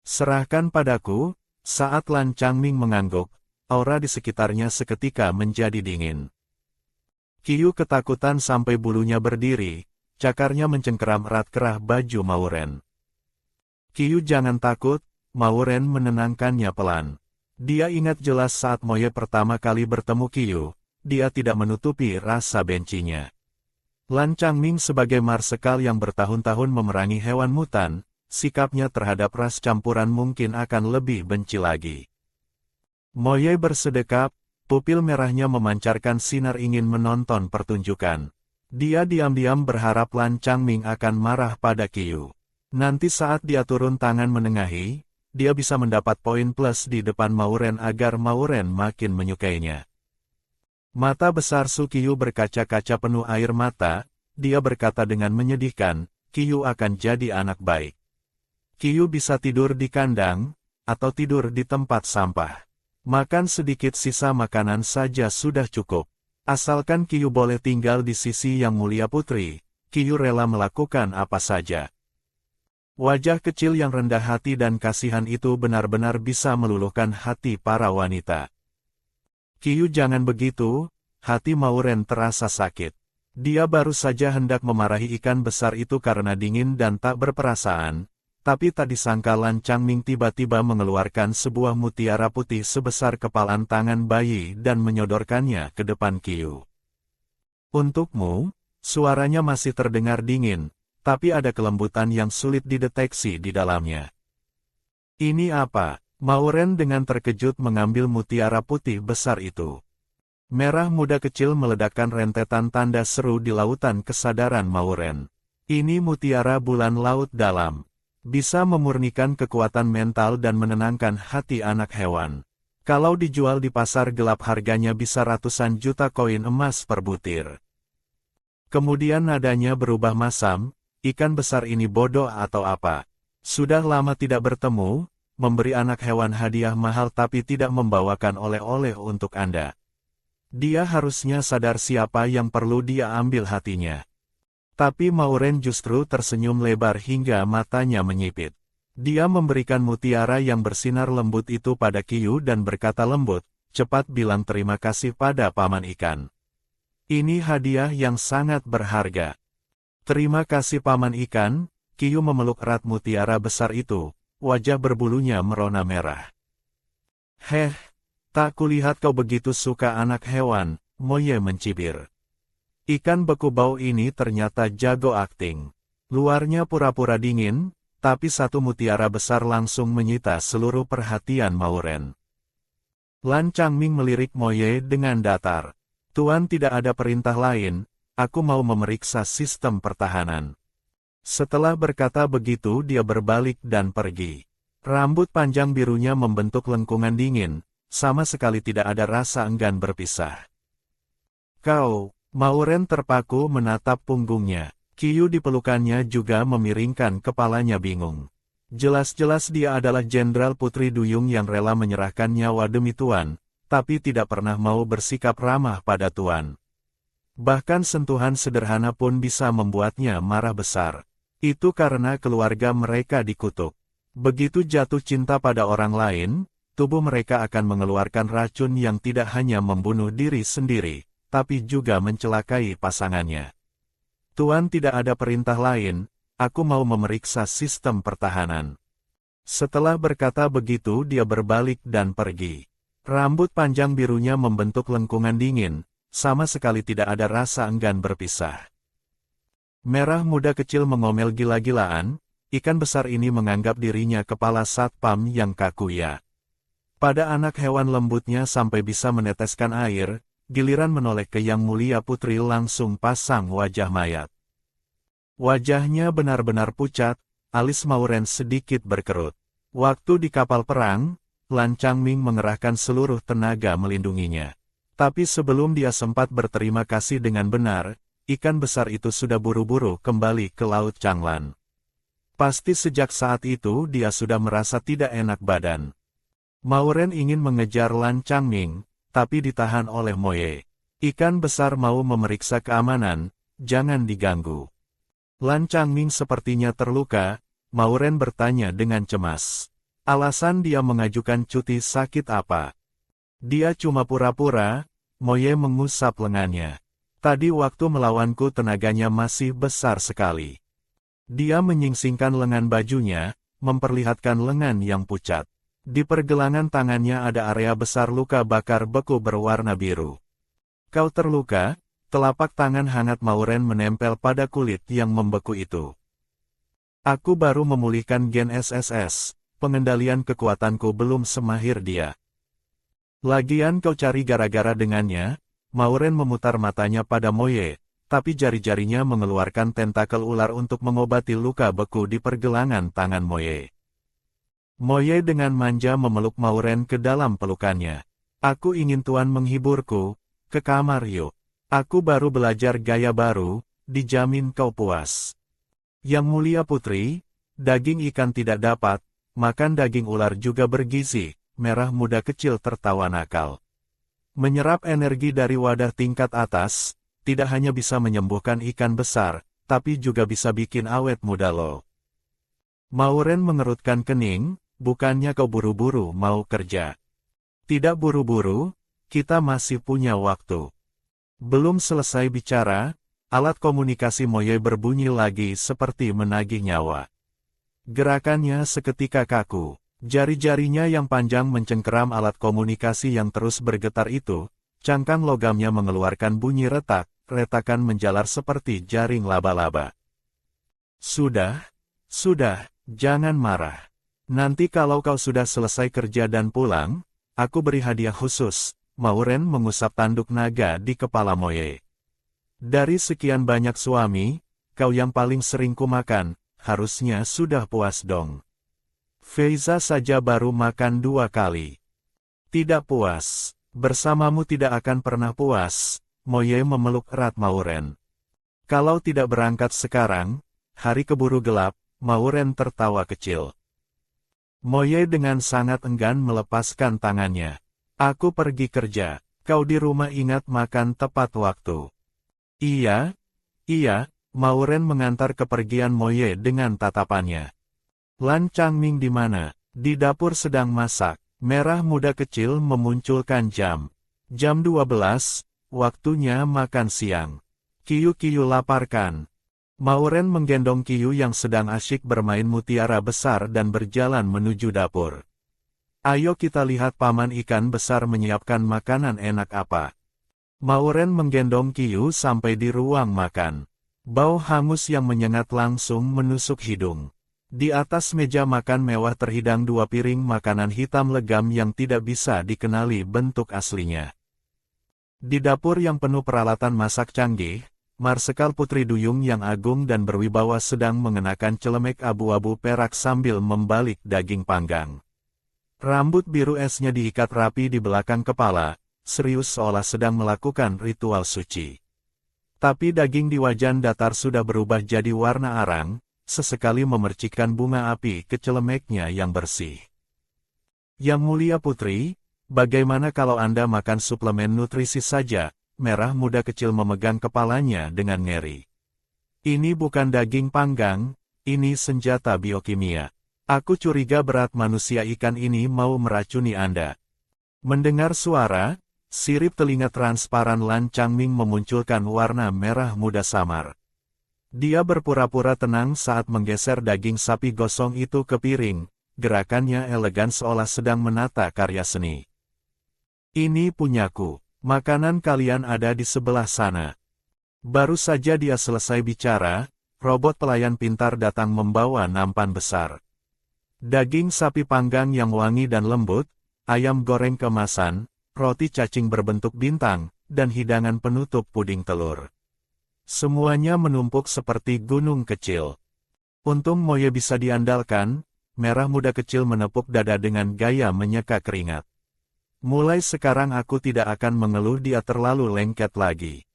Serahkan padaku. Saat Lan Changming mengangguk, aura di sekitarnya seketika menjadi dingin. Qiyu ketakutan sampai bulunya berdiri, cakarnya mencengkeram erat kerah baju Mauren. Qiyu jangan takut, Mauren menenangkannya pelan. Dia ingat jelas saat Moye pertama kali bertemu Qiyu, dia tidak menutupi rasa bencinya. Lan Changming sebagai marsekal yang bertahun-tahun memerangi hewan mutan, sikapnya terhadap ras campuran mungkin akan lebih benci lagi. Moye bersedekap, pupil merahnya memancarkan sinar ingin menonton pertunjukan. Dia diam-diam berharap Lan Changming akan marah pada Qiyu. Nanti saat dia turun tangan menengahi, dia bisa mendapat poin plus di depan Mauren agar Mauren makin menyukainya. Mata besar Su Qiyu berkaca-kaca penuh air mata, dia berkata dengan menyedihkan, Qiyu akan jadi anak baik. Qiyu bisa tidur di kandang, atau tidur di tempat sampah. Makan sedikit sisa makanan saja sudah cukup. Asalkan Qiyu boleh tinggal di sisi yang mulia putri, Qiyu rela melakukan apa saja. Wajah kecil yang rendah hati dan kasihan itu benar-benar bisa meluluhkan hati para wanita. Qiyu jangan begitu, hati Mauren terasa sakit. Dia baru saja hendak memarahi ikan besar itu karena dingin dan tak berperasaan. Tapi tak disangka Lan Changming tiba-tiba mengeluarkan sebuah mutiara putih sebesar kepalan tangan bayi dan menyodorkannya ke depan Qiyu. Untukmu, suaranya masih terdengar dingin, tapi ada kelembutan yang sulit dideteksi di dalamnya. Ini apa? Mauren dengan terkejut mengambil mutiara putih besar itu. Merah muda kecil meledakkan rentetan tanda seru di lautan kesadaran Mauren. Ini mutiara bulan laut dalam. Bisa memurnikan kekuatan mental dan menenangkan hati anak hewan. Kalau dijual di pasar gelap harganya bisa ratusan juta koin emas per butir. Kemudian nadanya berubah masam, ikan besar ini bodoh atau apa? Sudah lama tidak bertemu, memberi anak hewan hadiah mahal tapi tidak membawakan oleh-oleh untuk Anda. Dia harusnya sadar siapa yang perlu dia ambil hatinya. Tapi Mauren justru tersenyum lebar hingga matanya menyipit. Dia memberikan mutiara yang bersinar lembut itu pada Qiyu dan berkata lembut, cepat bilang terima kasih pada paman ikan. Ini hadiah yang sangat berharga. Terima kasih paman ikan, Qiyu memeluk erat mutiara besar itu, wajah berbulunya merona merah. Heh, tak kulihat kau begitu suka anak hewan, Moye mencibir. Ikan beku bau ini ternyata jago akting. Luarnya pura-pura dingin, tapi satu mutiara besar langsung menyita seluruh perhatian Mauren. Lan Changming melirik Moye dengan datar. Tuan, tidak ada perintah lain, aku mau memeriksa sistem pertahanan. Setelah berkata begitu dia berbalik dan pergi. Rambut panjang birunya membentuk lengkungan dingin, sama sekali tidak ada rasa enggan berpisah. Kau, Mauren terpaku menatap punggungnya. Qiyu di pelukannya juga memiringkan kepalanya bingung. Jelas-jelas dia adalah Jenderal Putri Duyung yang rela menyerahkan nyawa demi Tuan, tapi tidak pernah mau bersikap ramah pada Tuan. Bahkan sentuhan sederhana pun bisa membuatnya marah besar. Itu karena keluarga mereka dikutuk. Begitu jatuh cinta pada orang lain, tubuh mereka akan mengeluarkan racun yang tidak hanya membunuh diri sendiri, tapi juga mencelakai pasangannya. Tuan, tidak ada perintah lain, aku mau memeriksa sistem pertahanan. Setelah berkata begitu dia berbalik dan pergi. Rambut panjang birunya membentuk lengkungan dingin, sama sekali tidak ada rasa enggan berpisah. Merah muda kecil mengomel gila-gilaan, ikan besar ini menganggap dirinya kepala satpam yang kaku ya. Pada anak hewan lembutnya sampai bisa meneteskan air, giliran menoleh ke Yang Mulia Putri langsung pasang wajah mayat. Wajahnya benar-benar pucat, alis Mauren sedikit berkerut. Waktu di kapal perang, Lan Changming mengerahkan seluruh tenaga melindunginya. Tapi sebelum dia sempat berterima kasih dengan benar, ikan besar itu sudah buru-buru kembali ke Laut Changlan. Pasti sejak saat itu dia sudah merasa tidak enak badan. Mauren ingin mengejar Lan Changming, tapi ditahan oleh Moye. Ikan besar mau memeriksa keamanan, jangan diganggu. Lan Changming sepertinya terluka, Mauren bertanya dengan cemas. Alasan dia mengajukan cuti sakit apa? Dia cuma pura-pura, Moye mengusap lengannya. Tadi waktu melawanku tenaganya masih besar sekali. Dia menyingsingkan lengan bajunya, memperlihatkan lengan yang pucat. Di pergelangan tangannya ada area besar luka bakar beku berwarna biru. Kau terluka? Telapak tangan hangat Mauren menempel pada kulit yang membeku itu. Aku baru memulihkan gen SSS, pengendalian kekuatanku belum semahir dia. Lagian kau cari gara-gara dengannya? Mauren memutar matanya pada Moye, tapi jari-jarinya mengeluarkan tentakel ular untuk mengobati luka beku di pergelangan tangan Moye. Moye dengan manja memeluk Mauren ke dalam pelukannya. Aku ingin Tuan menghiburku, ke kamar yuk. Aku baru belajar gaya baru, dijamin kau puas. Yang Mulia Putri, daging ikan tidak dapat, makan daging ular juga bergizi, merah muda kecil tertawa nakal. Menyerap energi dari wadah tingkat atas, tidak hanya bisa menyembuhkan ikan besar, tapi juga bisa bikin awet muda lo. Mauren mengerutkan kening. Bukannya kau buru-buru mau kerja? Tidak buru-buru, kita masih punya waktu. Belum selesai bicara, alat komunikasi Moye berbunyi lagi seperti menagih nyawa. Gerakannya seketika kaku, jari-jarinya yang panjang mencengkeram alat komunikasi yang terus bergetar itu, cangkang logamnya mengeluarkan bunyi retak, retakan menjalar seperti jaring laba-laba. Sudah, jangan marah. Nanti kalau kau sudah selesai kerja dan pulang, aku beri hadiah khusus. Mauren mengusap tanduk naga di kepala Moye. Dari sekian banyak suami, kau yang paling sering kumakan, harusnya sudah puas dong. Feiza saja baru makan 2 kali. Tidak puas, bersamamu tidak akan pernah puas, Moye memeluk erat Mauren. Kalau tidak berangkat sekarang, hari keburu gelap, Mauren tertawa kecil. Moye dengan sangat enggan melepaskan tangannya. Aku pergi kerja, kau di rumah ingat makan tepat waktu. Iya, Mauren mengantar kepergian Moye dengan tatapannya. Lan Changming di mana? Di dapur sedang masak. Merah muda kecil memunculkan jam. Jam 12, waktunya makan siang. Qiyu laparkan. Mauren menggendong Qiyu yang sedang asyik bermain mutiara besar dan berjalan menuju dapur. Ayo kita lihat paman ikan besar menyiapkan makanan enak apa. Mauren menggendong Qiyu sampai di ruang makan. Bau hangus yang menyengat langsung menusuk hidung. Di atas meja makan mewah terhidang 2 piring makanan hitam legam yang tidak bisa dikenali bentuk aslinya. Di dapur yang penuh peralatan masak canggih, Marsekal Putri Duyung yang agung dan berwibawa sedang mengenakan celemek abu-abu perak sambil membalik daging panggang. Rambut biru esnya diikat rapi di belakang kepala, serius seolah sedang melakukan ritual suci. Tapi daging di wajan datar sudah berubah jadi warna arang, sesekali memercikkan bunga api ke celemeknya yang bersih. Yang Mulia Putri, bagaimana kalau Anda makan suplemen nutrisi saja? Merah muda kecil memegang kepalanya dengan ngeri. Ini bukan daging panggang, ini senjata biokimia. Aku curiga berat manusia ikan ini mau meracuni Anda. Mendengar suara, sirip telinga transparan Lan Changming memunculkan warna merah muda samar. Dia berpura-pura tenang saat menggeser daging sapi gosong itu ke piring, gerakannya elegan seolah sedang menata karya seni. Ini punyaku, makanan kalian ada di sebelah sana. Baru saja dia selesai bicara, robot pelayan pintar datang membawa nampan besar. Daging sapi panggang yang wangi dan lembut, ayam goreng kemasan, roti cacing berbentuk bintang, dan hidangan penutup puding telur. Semuanya menumpuk seperti gunung kecil. Untung Moye bisa diandalkan, merah muda kecil menepuk dada dengan gaya menyeka keringat. Mulai sekarang aku tidak akan mengeluh dia terlalu lengket lagi.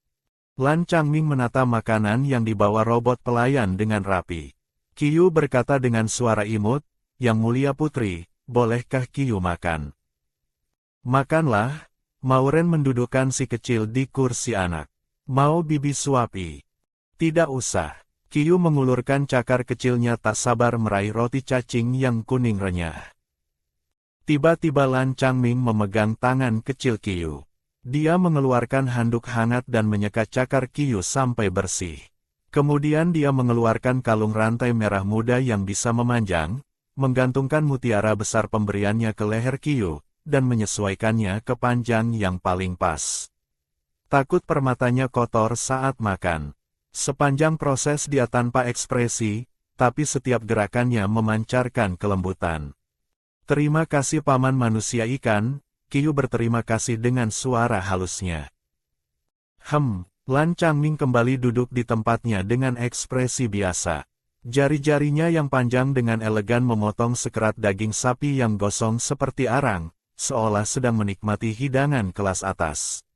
Lan Changming menata makanan yang dibawa robot pelayan dengan rapi. Qiyu berkata dengan suara imut, Yang Mulia Putri, bolehkah Qiyu makan? Makanlah, Mauren mendudukkan si kecil di kursi anak. Mau bibi suapi? Tidak usah. Qiyu mengulurkan cakar kecilnya tak sabar meraih roti cacing yang kuning renyah. Tiba-tiba Lan Changming memegang tangan kecil Qiyu. Dia mengeluarkan handuk hangat dan menyeka cakar Qiyu sampai bersih. Kemudian dia mengeluarkan kalung rantai merah muda yang bisa memanjang, menggantungkan mutiara besar pemberiannya ke leher Qiyu, dan menyesuaikannya ke panjang yang paling pas. Takut permatanya kotor saat makan. Sepanjang proses dia tanpa ekspresi, tapi setiap gerakannya memancarkan kelembutan. Terima kasih Paman Manusia Ikan, Qiyu berterima kasih dengan suara halusnya. Lan Changming kembali duduk di tempatnya dengan ekspresi biasa. Jari-jarinya yang panjang dengan elegan memotong sekerat daging sapi yang gosong seperti arang, seolah sedang menikmati hidangan kelas atas.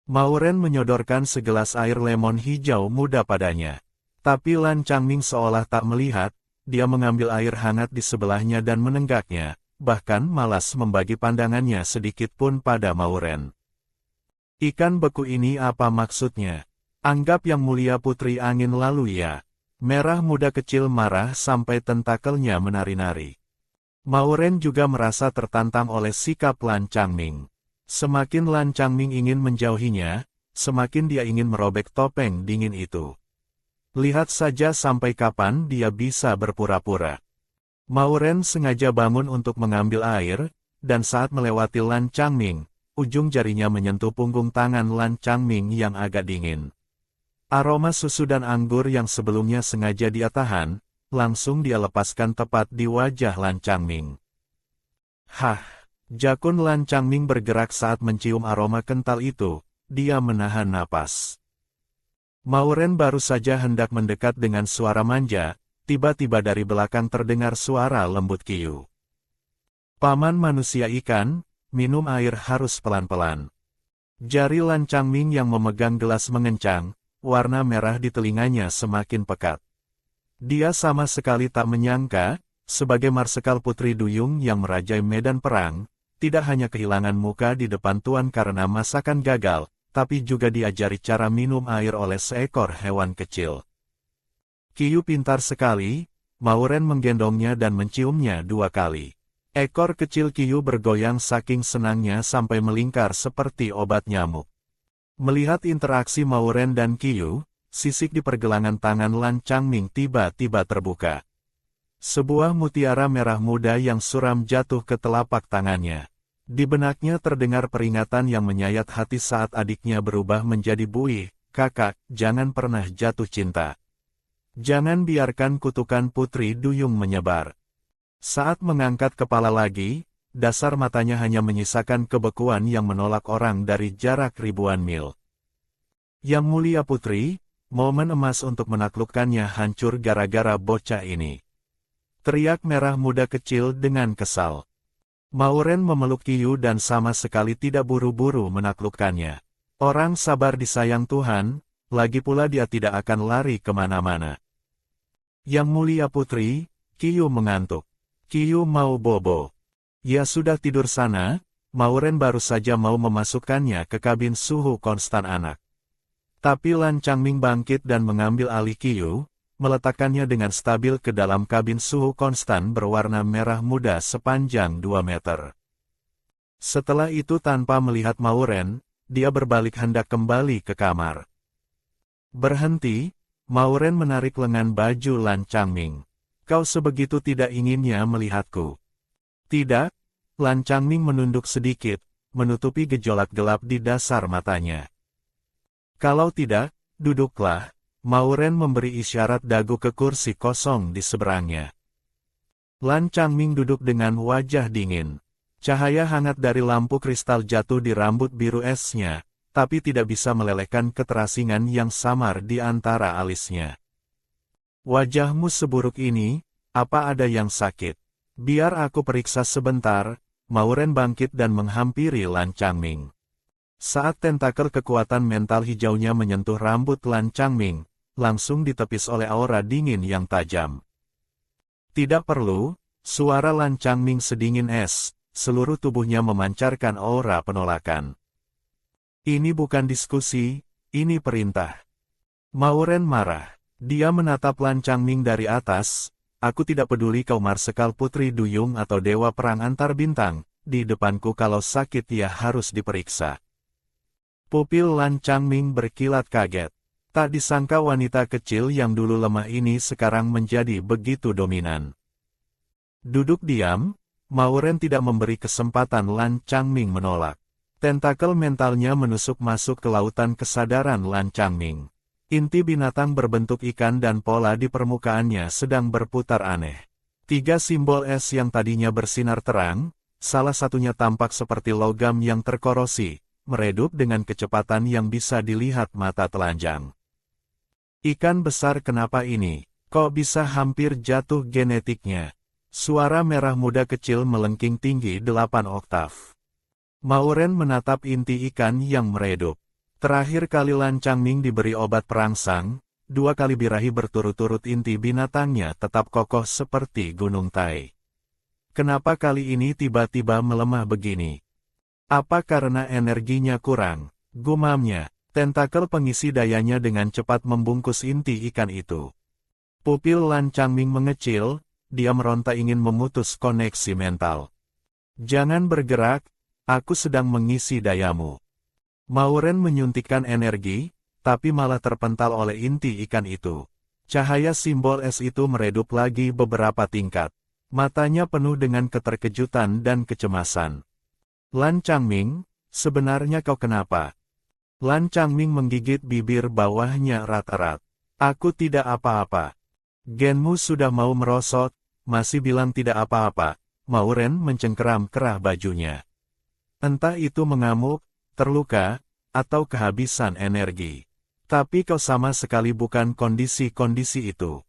Mauren menyodorkan segelas air lemon hijau muda padanya. Tapi Lan Changming seolah tak melihat, dia mengambil air hangat di sebelahnya dan menenggaknya, bahkan malas membagi pandangannya sedikit pun pada Mauren. Ikan beku ini apa maksudnya? Anggap Yang Mulia Putri angin lalu ya. Merah muda kecil marah sampai tentakelnya menari-nari. Mauren juga merasa tertantang oleh sikap Lan Changming. Semakin Lan Changming ingin menjauhinya, semakin dia ingin merobek topeng dingin itu. Lihat saja sampai kapan dia bisa berpura-pura. Mauren sengaja bangun untuk mengambil air, dan saat melewati Lan Changming, ujung jarinya menyentuh punggung tangan Lan Changming yang agak dingin. Aroma susu dan anggur yang sebelumnya sengaja dia tahan, langsung dia lepaskan tepat di wajah Lan Changming. Jakun Lan Changming bergerak saat mencium aroma kental itu, dia menahan napas. Mauren baru saja hendak mendekat dengan suara manja, tiba-tiba dari belakang terdengar suara lembut Qiyu. Paman Manusia Ikan, minum air harus pelan-pelan. Jari Lan Changming yang memegang gelas mengencang, warna merah di telinganya semakin pekat. Dia sama sekali tak menyangka, sebagai Marsekal Putri Duyung yang merajai medan perang, tidak hanya kehilangan muka di depan tuan karena masakan gagal, tapi juga diajari cara minum air oleh seekor hewan kecil. Qiyu pintar sekali, Mauren menggendongnya dan menciumnya 2 kali. Ekor kecil Qiyu bergoyang saking senangnya sampai melingkar seperti obat nyamuk. Melihat interaksi Mauren dan Qiyu, sisik di pergelangan tangan Lan Changming tiba-tiba terbuka. Sebuah mutiara merah muda yang suram jatuh ke telapak tangannya. Di benaknya terdengar peringatan yang menyayat hati saat adiknya berubah menjadi buih, kakak, jangan pernah jatuh cinta. Jangan biarkan kutukan Putri Duyung menyebar. Saat mengangkat kepala lagi, dasar matanya hanya menyisakan kebekuan yang menolak orang dari jarak ribuan mil. Yang mulia Putri, momen emas untuk menaklukkannya hancur gara-gara bocah ini. Teriak merah muda kecil dengan kesal. Mauren memeluk Qiyu dan sama sekali tidak buru-buru menaklukkannya. Orang sabar disayang Tuhan, lagi pula dia tidak akan lari kemana-mana. Yang mulia Putri, Qiyu mengantuk. Qiyu mau bobo. Ya sudah tidur sana, Mauren baru saja mau memasukkannya ke kabin suhu konstan anak. Tapi Lan Changming bangkit dan mengambil alih Qiyu, meletakkannya dengan stabil ke dalam kabin suhu konstan berwarna merah muda sepanjang 2 meter. Setelah itu tanpa melihat Mauren, dia berbalik hendak kembali ke kamar. Berhenti, Mauren menarik lengan baju Lan Changming. Kau sebegitu tidak inginnya melihatku. Tidak, Lan Changming menunduk sedikit, menutupi gejolak gelap di dasar matanya. Kalau tidak, duduklah. Mauren memberi isyarat dagu ke kursi kosong di seberangnya. Lan Changming duduk dengan wajah dingin. Cahaya hangat dari lampu kristal jatuh di rambut biru esnya, tapi tidak bisa melelehkan keterasingan yang samar di antara alisnya. Wajahmu seburuk ini, apa ada yang sakit? Biar aku periksa sebentar. Mauren bangkit dan menghampiri Lan Changming. Saat tentakel kekuatan mental hijaunya menyentuh rambut Lan Changming, langsung ditepis oleh aura dingin yang tajam. Tidak perlu, suara Lan Changming sedingin es, seluruh tubuhnya memancarkan aura penolakan. Ini bukan diskusi, ini perintah. Mauren marah. Dia menatap Lan Changming dari atas. Aku tidak peduli kau Marsekal Putri Duyung atau Dewa Perang Antar Bintang, di depanku kalau sakit ya harus diperiksa. Pupil Lan Changming berkilat kaget. Tak disangka wanita kecil yang dulu lemah ini sekarang menjadi begitu dominan. Duduk diam, Mauren tidak memberi kesempatan Lan Changming menolak. Tentakel mentalnya menusuk masuk ke lautan kesadaran Lan Changming. Inti binatang berbentuk ikan dan pola di permukaannya sedang berputar aneh. 3 simbol es yang tadinya bersinar terang, salah satunya tampak seperti logam yang terkorosi, meredup dengan kecepatan yang bisa dilihat mata telanjang. Ikan besar kenapa ini? Kok bisa hampir jatuh genetiknya? Suara merah muda kecil melengking tinggi 8 oktav. Mauren menatap inti ikan yang meredup. Terakhir kali Lan Changming diberi obat perangsang, 2 kali birahi berturut-turut inti binatangnya tetap kokoh seperti gunung Tai. Kenapa kali ini tiba-tiba melemah begini? Apa karena energinya kurang? Gumamnya, tentakel pengisi dayanya dengan cepat membungkus inti ikan itu. Pupil Lan Changming mengecil, dia meronta ingin memutus koneksi mental. Jangan bergerak, aku sedang mengisi dayamu. Mauren menyuntikkan energi, tapi malah terpental oleh inti ikan itu. Cahaya simbol es itu meredup lagi beberapa tingkat. Matanya penuh dengan keterkejutan dan kecemasan. Lan Changming, sebenarnya kau kenapa? Lan Changming menggigit bibir bawahnya erat-erat. Aku tidak apa-apa. Genmu sudah mau merosot, masih bilang tidak apa-apa. Mauren mencengkeram kerah bajunya. Entah itu mengamuk, terluka, atau kehabisan energi. Tapi kau sama sekali bukan kondisi-kondisi itu.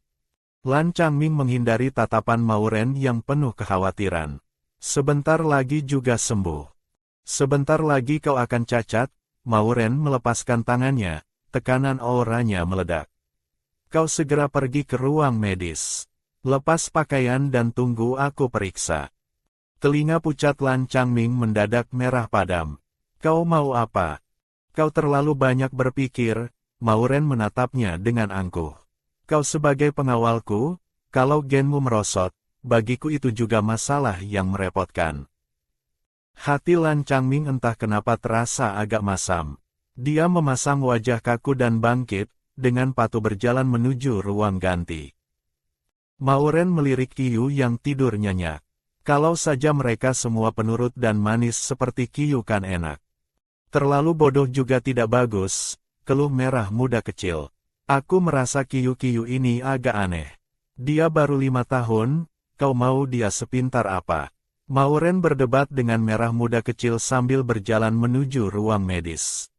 Lan Changming menghindari tatapan Mauren yang penuh kekhawatiran. Sebentar lagi juga sembuh. Sebentar lagi kau akan cacat. Mauren melepaskan tangannya, tekanan auranya meledak. Kau segera pergi ke ruang medis. Lepas pakaian dan tunggu aku periksa. Telinga pucat Lan Changming mendadak merah padam. Kau mau apa? Kau terlalu banyak berpikir. Mauren menatapnya dengan angkuh. Kau sebagai pengawalku, kalau genmu merosot, bagiku itu juga masalah yang merepotkan. Hati Lan Changming entah kenapa terasa agak masam. Dia memasang wajah kaku dan bangkit, dengan patuh berjalan menuju ruang ganti. Mauren melirik Qiyu yang tidur nyenyak. Kalau saja mereka semua penurut dan manis seperti Qiyu kan enak. Terlalu bodoh juga tidak bagus, keluh merah muda kecil. Aku merasa Kiyu-Kiyu ini agak aneh. Dia baru 5 tahun, kau mau dia sepintar apa? Mauren berdebat dengan merah muda kecil sambil berjalan menuju ruang medis.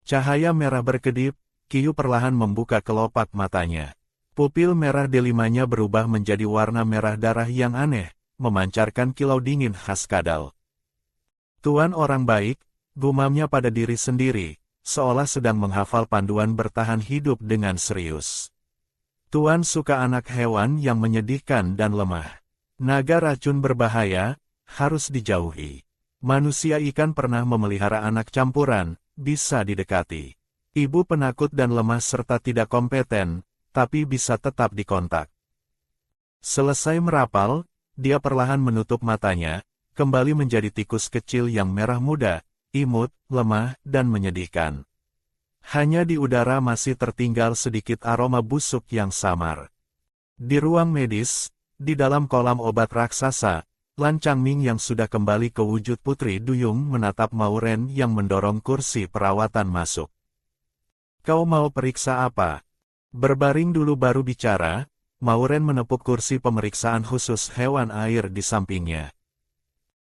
Cahaya merah berkedip, Kiyu perlahan membuka kelopak matanya. Pupil merah delimanya berubah menjadi warna merah darah yang aneh, memancarkan kilau dingin khas kadal. Tuan orang baik, gumamnya pada diri sendiri, seolah sedang menghafal panduan bertahan hidup dengan serius. Tuan suka anak hewan yang menyedihkan dan lemah. Naga racun berbahaya, harus dijauhi. Manusia ikan pernah memelihara anak campuran, bisa didekati. Ibu penakut dan lemah serta tidak kompeten, tapi bisa tetap dikontak. Selesai merapal, dia perlahan menutup matanya, kembali menjadi tikus kecil yang merah muda, imut, lemah, dan menyedihkan. Hanya di udara masih tertinggal sedikit aroma busuk yang samar. Di ruang medis, di dalam kolam obat raksasa, Lan Changming yang sudah kembali ke wujud Putri Duyung menatap Mauren yang mendorong kursi perawatan masuk. Kau mau periksa apa? Berbaring dulu baru bicara, Mauren menepuk kursi pemeriksaan khusus hewan air di sampingnya.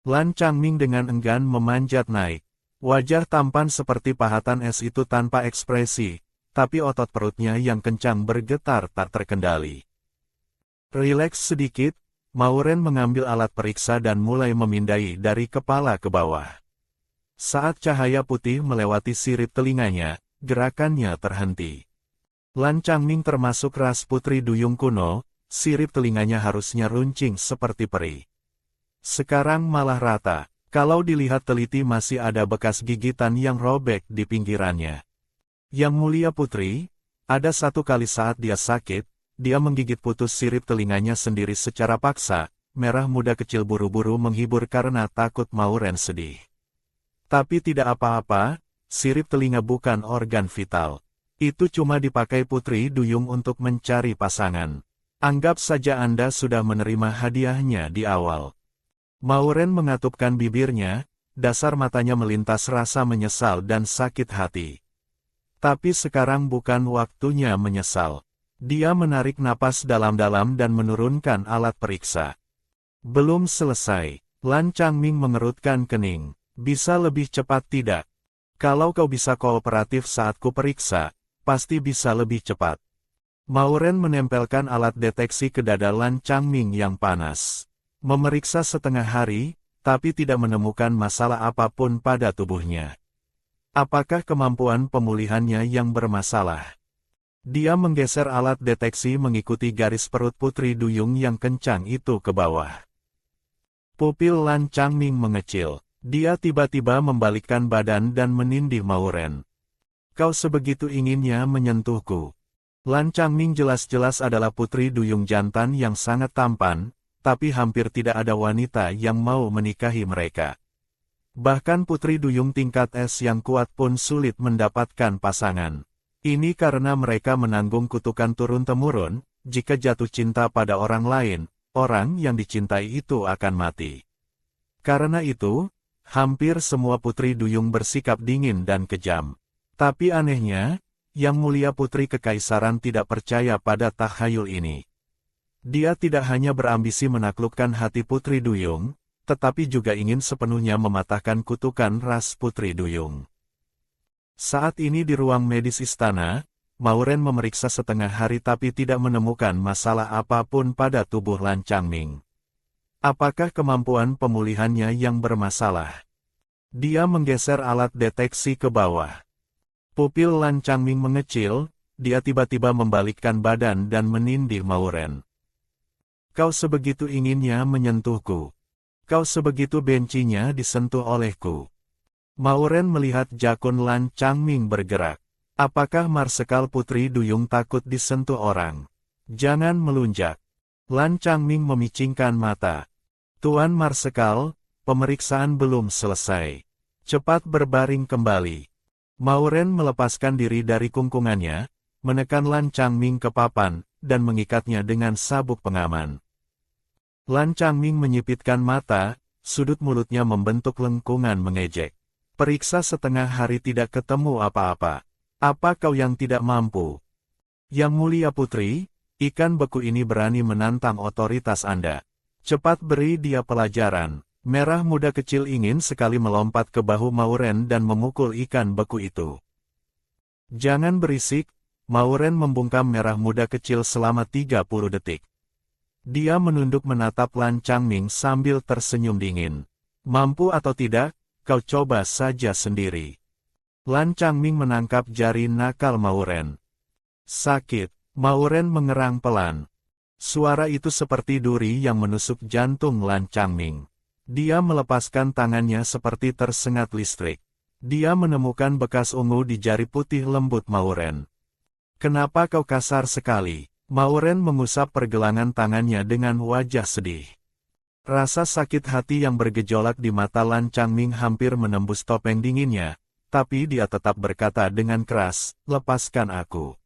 Lan Changming dengan enggan memanjat naik. Wajah tampan seperti pahatan es itu tanpa ekspresi, tapi otot perutnya yang kencang bergetar tak terkendali. Rileks sedikit, Mauren mengambil alat periksa dan mulai memindai dari kepala ke bawah. Saat cahaya putih melewati sirip telinganya, gerakannya terhenti. Lan Changming termasuk ras Putri Duyung kuno, sirip telinganya harusnya runcing seperti peri. Sekarang malah rata. Kalau dilihat teliti masih ada bekas gigitan yang robek di pinggirannya. Yang mulia putri, ada satu kali saat dia sakit, dia menggigit putus sirip telinganya sendiri secara paksa, merah muda kecil buru-buru menghibur karena takut Mauren sedih. Tapi tidak apa-apa, sirip telinga bukan organ vital. Itu cuma dipakai Putri Duyung untuk mencari pasangan. Anggap saja Anda sudah menerima hadiahnya di awal. Mauren mengatupkan bibirnya, dasar matanya melintas rasa menyesal dan sakit hati. Tapi sekarang bukan waktunya menyesal. Dia menarik napas dalam-dalam dan menurunkan alat periksa. Belum selesai, Lan Changming mengerutkan kening. Bisa lebih cepat tidak? Kalau kau bisa kooperatif saat ku periksa, pasti bisa lebih cepat. Mauren menempelkan alat deteksi ke dada Lan Changming yang panas. Memeriksa setengah hari, tapi tidak menemukan masalah apapun pada tubuhnya. Apakah kemampuan pemulihannya yang bermasalah? Dia menggeser alat deteksi mengikuti garis perut Putri Duyung yang kencang itu ke bawah. Pupil Lan Changming mengecil. Dia tiba-tiba membalikkan badan dan menindih Mauren. Kau sebegitu inginnya menyentuhku. Lan Changming jelas-jelas adalah Putri Duyung jantan yang sangat tampan, tapi hampir tidak ada wanita yang mau menikahi mereka. Bahkan Putri Duyung tingkat es yang kuat pun sulit mendapatkan pasangan. Ini karena mereka menanggung kutukan turun-temurun, jika jatuh cinta pada orang lain, orang yang dicintai itu akan mati. Karena itu, hampir semua Putri Duyung bersikap dingin dan kejam. Tapi anehnya, Yang Mulia Putri Kekaisaran tidak percaya pada takhayul ini. Dia tidak hanya berambisi menaklukkan hati Putri Duyung, tetapi juga ingin sepenuhnya mematahkan kutukan ras Putri Duyung. Saat ini di ruang medis istana, Mauren memeriksa setengah hari tapi tidak menemukan masalah apapun pada tubuh Lan Changming. Apakah kemampuan pemulihannya yang bermasalah? Dia menggeser alat deteksi ke bawah. Pupil Lan Changming mengecil, dia tiba-tiba membalikkan badan dan menindih Mauren. Kau sebegitu inginnya menyentuhku. Kau sebegitu bencinya disentuh olehku. Mauren melihat jakun Lan Changming bergerak. Apakah Marsekal Putri Duyung takut disentuh orang? Jangan melunjak. Lan Changming memicingkan mata. Tuan Marsekal, pemeriksaan belum selesai. Cepat berbaring kembali. Mauren melepaskan diri dari kungkungannya, menekan Lan Changming ke papan, dan mengikatnya dengan sabuk pengaman. Lan Changming menyipitkan mata, sudut mulutnya membentuk lengkungan mengejek. Periksa setengah hari tidak ketemu apa-apa. Apa kau yang tidak mampu? Yang mulia putri, ikan beku ini berani menantang otoritas Anda. Cepat beri dia pelajaran. Merah muda kecil ingin sekali melompat ke bahu Mauren dan memukul ikan beku itu. Jangan berisik, Mauren membungkam merah muda kecil selama 30 detik. Dia menunduk menatap Lan Changming sambil tersenyum dingin. Mampu atau tidak, kau coba saja sendiri. Lan Changming menangkap jari nakal Mauren. Sakit, Mauren mengerang pelan. Suara itu seperti duri yang menusuk jantung Lan Changming. Dia melepaskan tangannya seperti tersengat listrik. Dia menemukan bekas ungu di jari putih lembut Mauren. Kenapa kau kasar sekali? Mauren mengusap pergelangan tangannya dengan wajah sedih. Rasa sakit hati yang bergejolak di mata Lan Changming hampir menembus topeng dinginnya, tapi dia tetap berkata dengan keras, "Lepaskan aku."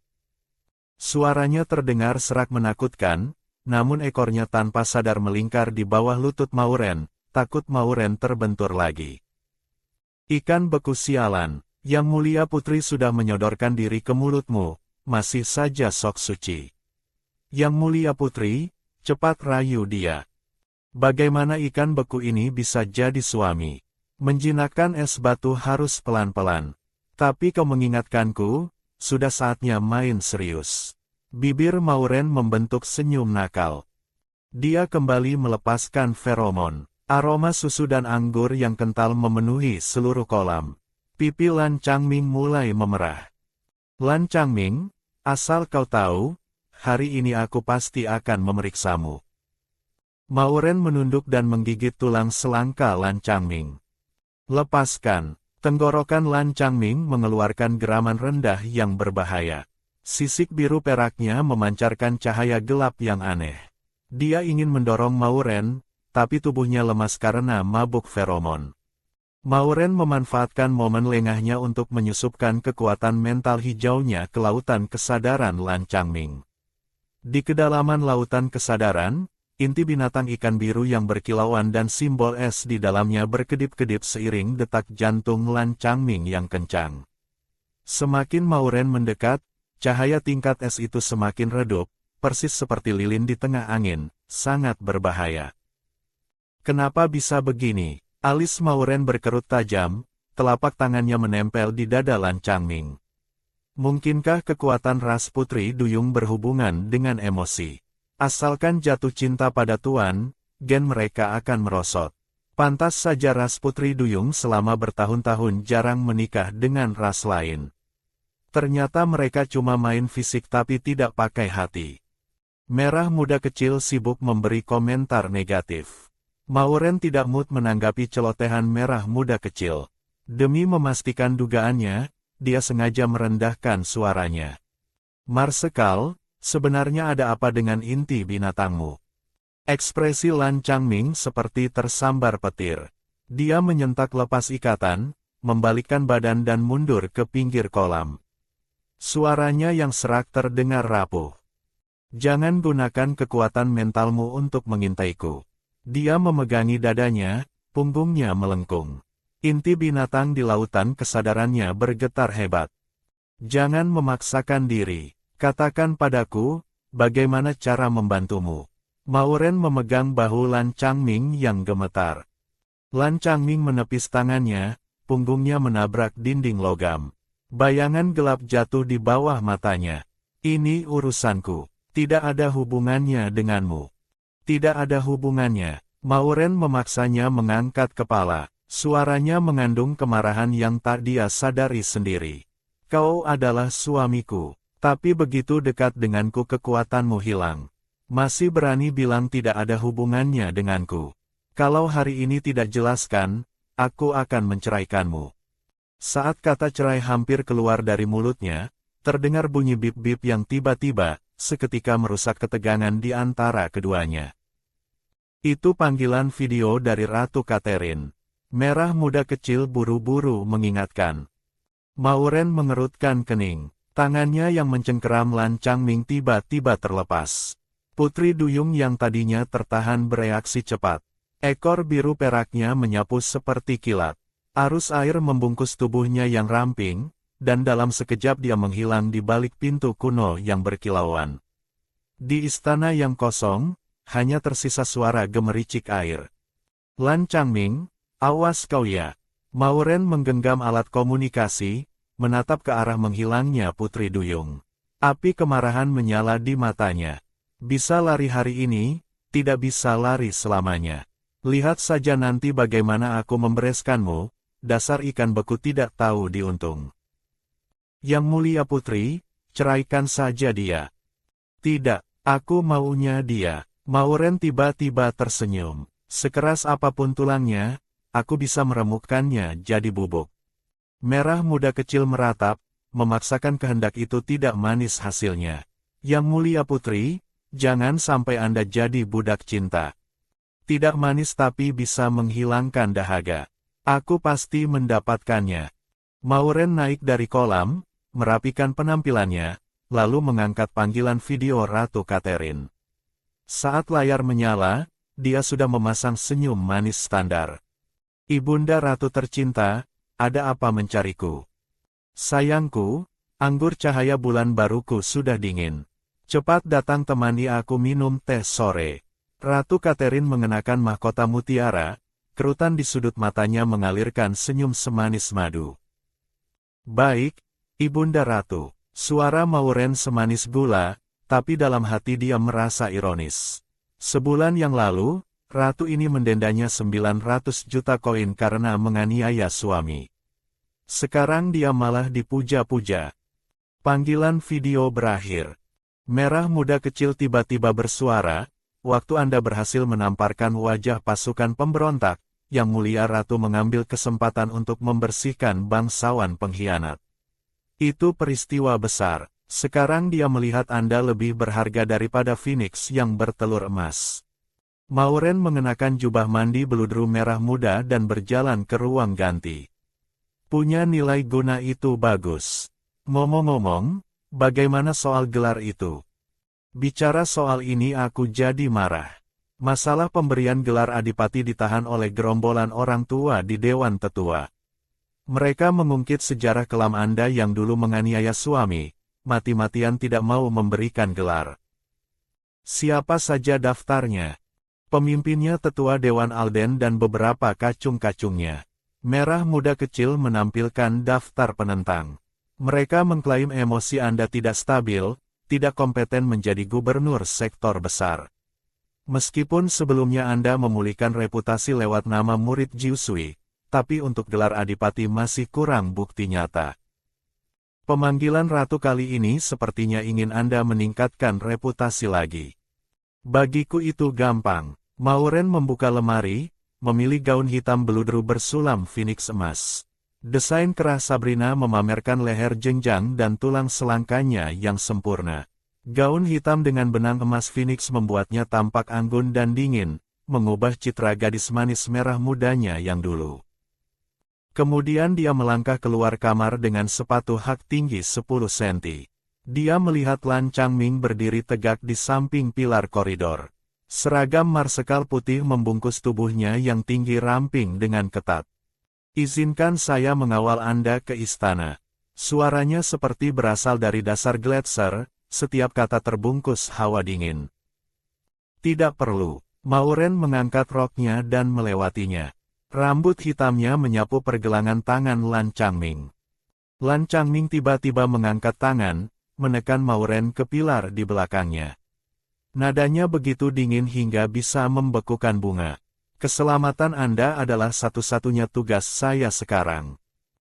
Suaranya terdengar serak menakutkan, namun ekornya tanpa sadar melingkar di bawah lutut Mauren, takut Mauren terbentur lagi. Ikan beku sialan, Yang Mulia Putri sudah menyodorkan diri ke mulutmu, masih saja sok suci. Yang Mulia Putri, cepat rayu dia. Bagaimana ikan beku ini bisa jadi suami? Menjinakkan es batu harus pelan-pelan. Tapi kau mengingatkanku, sudah saatnya main serius. Bibir Mauren membentuk senyum nakal. Dia kembali melepaskan feromon. Aroma susu dan anggur yang kental memenuhi seluruh kolam. Pipi Lan Changming mulai memerah. Lan Changming, asal kau tahu, hari ini aku pasti akan memeriksamu. Mauren menunduk dan menggigit tulang selangka Lan Changming. Lepaskan. Tenggorokan Lan Changming mengeluarkan geraman rendah yang berbahaya. Sisik biru peraknya memancarkan cahaya gelap yang aneh. Dia ingin mendorong Mauren, tapi tubuhnya lemas karena mabuk feromon. Mauren memanfaatkan momen lengahnya untuk menyusupkan kekuatan mental hijaunya ke lautan kesadaran Lan Changming. Di kedalaman lautan kesadaran, inti binatang ikan biru yang berkilauan dan simbol es di dalamnya berkedip-kedip seiring detak jantung Lan Changming yang kencang. Semakin Mauren mendekat, cahaya tingkat es itu semakin redup, persis seperti lilin di tengah angin, sangat berbahaya. Kenapa bisa begini? Alis Mauren berkerut tajam, telapak tangannya menempel di dada Lan Changming. Mungkinkah kekuatan ras putri duyung berhubungan dengan emosi? Asalkan jatuh cinta pada Tuan, gen mereka akan merosot. Pantas saja ras putri duyung selama bertahun-tahun jarang menikah dengan ras lain. Ternyata mereka cuma main fisik tapi tidak pakai hati. Merah muda kecil sibuk memberi komentar negatif. Mauren tidak mood menanggapi celotehan merah muda kecil. Demi memastikan dugaannya, dia sengaja merendahkan suaranya. Marsekal, sebenarnya ada apa dengan inti binatangmu? Ekspresi Lan Changming seperti tersambar petir. Dia menyentak lepas ikatan, membalikkan badan dan mundur ke pinggir kolam. Suaranya yang serak terdengar rapuh. Jangan gunakan kekuatan mentalmu untuk mengintaiku. Dia memegangi dadanya, punggungnya melengkung. Inti binatang di lautan kesadarannya bergetar hebat. Jangan memaksakan diri. Katakan padaku, bagaimana cara membantumu? Mauren memegang bahu Lan Changming yang gemetar. Lan Changming menepis tangannya, punggungnya menabrak dinding logam. Bayangan gelap jatuh di bawah matanya. Ini urusanku. Tidak ada hubungannya denganmu. Tidak ada hubungannya. Mauren memaksanya mengangkat kepala. Suaranya mengandung kemarahan yang tak dia sadari sendiri. Kau adalah suamiku. Tapi begitu dekat denganku kekuatanmu hilang. Masih berani bilang tidak ada hubungannya denganku. Kalau hari ini tidak jelaskan, aku akan menceraikanmu. Saat kata cerai hampir keluar dari mulutnya, terdengar bunyi bip-bip yang tiba-tiba, seketika merusak ketegangan di antara keduanya. Itu panggilan video dari Ratu Catherine. Merah muda kecil buru-buru mengingatkan. Mauren mengerutkan kening. Tangannya yang mencengkeram Lan Changming tiba-tiba terlepas. Putri duyung yang tadinya tertahan bereaksi cepat. Ekor biru peraknya menyapu seperti kilat. Arus air membungkus tubuhnya yang ramping, dan dalam sekejap dia menghilang di balik pintu kuno yang berkilauan. Di istana yang kosong, hanya tersisa suara gemericik air. Lan Changming, awas kau ya. Mao Ren menggenggam alat komunikasi, menatap ke arah menghilangnya Putri Duyung. Api kemarahan menyala di matanya. Bisa lari hari ini, tidak bisa lari selamanya. Lihat saja nanti bagaimana aku membereskanmu, dasar ikan beku tidak tahu diuntung. Yang mulia putri, ceraikan saja dia. Tidak, aku maunya dia. Mao Ren tiba-tiba tersenyum. Sekeras apapun tulangnya, aku bisa meremukkannya jadi bubuk. Merah muda kecil meratap, memaksakan kehendak itu tidak manis hasilnya. Yang mulia putri, jangan sampai Anda jadi budak cinta. Tidak manis tapi bisa menghilangkan dahaga. Aku pasti mendapatkannya. Mao Ren naik dari kolam, merapikan penampilannya, lalu mengangkat panggilan video Ratu Catherine. Saat layar menyala, dia sudah memasang senyum manis standar. Ibunda Ratu tercinta, ada apa mencariku? Sayangku, anggur cahaya bulan baruku sudah dingin. Cepat datang temani aku minum teh sore. Ratu Catherine mengenakan mahkota mutiara, kerutan di sudut matanya mengalirkan senyum semanis madu. Baik, Ibunda Ratu. Suara Mao Ren semanis gula, tapi dalam hati dia merasa ironis. Sebulan yang lalu, Ratu ini mendendanya 900 juta koin karena menganiaya suami. Sekarang dia malah dipuja-puja. Panggilan video berakhir. Merah muda kecil tiba-tiba bersuara, waktu Anda berhasil menamparkan wajah pasukan pemberontak, Yang Mulia Ratu mengambil kesempatan untuk membersihkan bangsawan pengkhianat. Itu peristiwa besar. Sekarang dia melihat Anda lebih berharga daripada Phoenix yang bertelur emas. Mao Ren mengenakan jubah mandi beludru merah muda dan berjalan ke ruang ganti. Punya nilai guna itu bagus. Ngomong-ngomong, bagaimana soal gelar itu? Bicara soal ini aku jadi marah. Masalah pemberian gelar adipati ditahan oleh gerombolan orang tua di Dewan Tetua. Mereka mengungkit sejarah kelam Anda yang dulu menganiaya suami, mati-matian tidak mau memberikan gelar. Siapa saja daftarnya? Pemimpinnya Tetua Dewan Alden dan beberapa kacung-kacungnya. Merah muda kecil menampilkan daftar penentang. Mereka mengklaim emosi Anda tidak stabil, tidak kompeten menjadi gubernur sektor besar. Meskipun sebelumnya Anda memulihkan reputasi lewat nama murid Jiusui, tapi untuk gelar adipati masih kurang bukti nyata. Pemanggilan ratu kali ini sepertinya ingin Anda meningkatkan reputasi lagi. Bagiku itu gampang. Mao Ren membuka lemari, memilih gaun hitam beludru bersulam Phoenix emas. Desain kerah Sabrina memamerkan leher jenjang dan tulang selangkanya yang sempurna. Gaun hitam dengan benang emas Phoenix membuatnya tampak anggun dan dingin, mengubah citra gadis manis merah mudanya yang dulu. Kemudian dia melangkah keluar kamar dengan sepatu hak tinggi 10 cm. Dia melihat Lan Changming berdiri tegak di samping pilar koridor. Seragam marsekal putih membungkus tubuhnya yang tinggi ramping dengan ketat. Izinkan saya mengawal Anda ke istana. Suaranya seperti berasal dari dasar gletser, setiap kata terbungkus hawa dingin. Tidak perlu. Mao Ren mengangkat roknya dan melewatinya. Rambut hitamnya menyapu pergelangan tangan Lan Changming. Lan Changming tiba-tiba mengangkat tangan, menekan Mao Ren ke pilar di belakangnya. Nadanya begitu dingin hingga bisa membekukan bunga. Keselamatan Anda adalah satu-satunya tugas saya sekarang.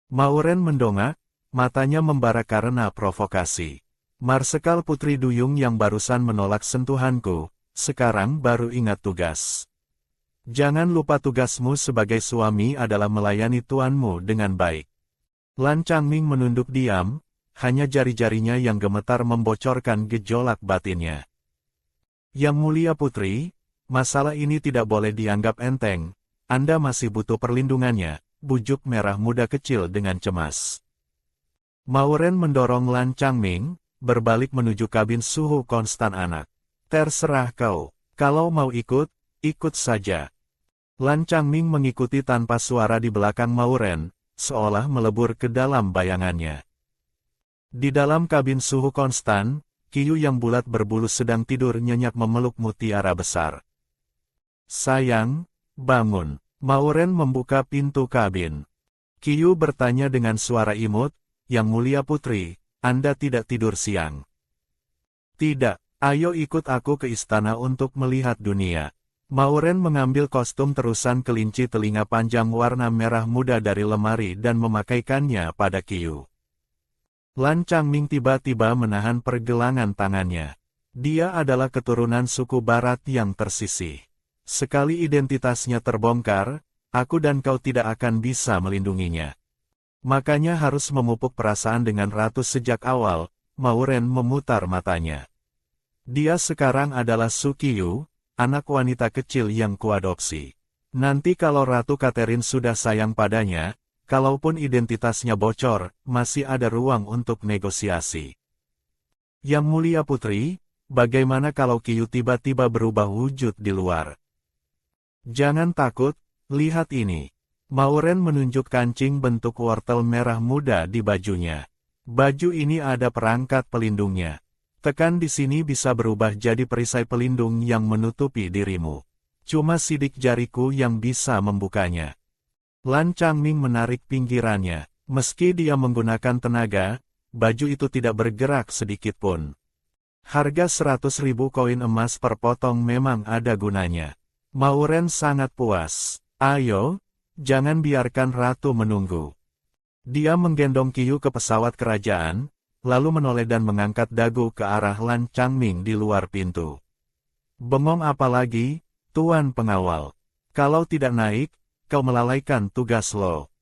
Mao Ren mendongak, matanya membara karena provokasi. Marsekal Putri Duyung yang barusan menolak sentuhanku, sekarang baru ingat tugas. Jangan lupa tugasmu sebagai suami adalah melayani tuanmu dengan baik. Lan Changming menunduk diam, hanya jari-jarinya yang gemetar membocorkan gejolak batinnya. Yang Mulia Putri, masalah ini tidak boleh dianggap enteng, Anda masih butuh perlindungannya, bujuk merah muda kecil dengan cemas. Mao Ren mendorong Lan Changming, berbalik menuju kabin suhu konstan anak. Terserah kau, kalau mau ikut, ikut saja. Lan Changming mengikuti tanpa suara di belakang Mao Ren, seolah melebur ke dalam bayangannya. Di dalam kabin suhu konstan, Qiu yang bulat berbulu sedang tidur nyenyak memeluk mutiara besar. Sayang, bangun. Mauren membuka pintu kabin. Qiu bertanya dengan suara imut, Yang Mulia Putri, Anda tidak tidur siang? Tidak, ayo ikut aku ke istana untuk melihat dunia. Mauren mengambil kostum terusan kelinci telinga panjang warna merah muda dari lemari dan memakaikannya pada Qiu. Lan Changming tiba-tiba menahan pergelangan tangannya. Dia adalah keturunan suku barat yang tersisih. Sekali identitasnya terbongkar, aku dan kau tidak akan bisa melindunginya. Makanya harus memupuk perasaan dengan ratu sejak awal. Mauren memutar matanya. Dia sekarang adalah Su Qiu, anak wanita kecil yang kuadopsi. Nanti kalau Ratu Catherine sudah sayang padanya, kalaupun identitasnya bocor, masih ada ruang untuk negosiasi. Yang Mulia Putri, bagaimana kalau Qiu tiba-tiba berubah wujud di luar? Jangan takut, lihat ini. Mauren menunjuk kancing bentuk wortel merah muda di bajunya. Baju ini ada perangkat pelindungnya. Tekan di sini bisa berubah jadi perisai pelindung yang menutupi dirimu. Cuma sidik jariku yang bisa membukanya. Lan Changming menarik pinggirannya. Meski dia menggunakan tenaga, baju itu tidak bergerak sedikit pun. Harga 100.000 koin emas per potong memang ada gunanya. Mauren sangat puas. Ayo, jangan biarkan ratu menunggu. Dia menggendong Qiu ke pesawat kerajaan, lalu menoleh dan mengangkat dagu ke arah Lan Changming di luar pintu. Bengong apa lagi, Tuan Pengawal? Kalau tidak naik, kau melalaikan tugas lo.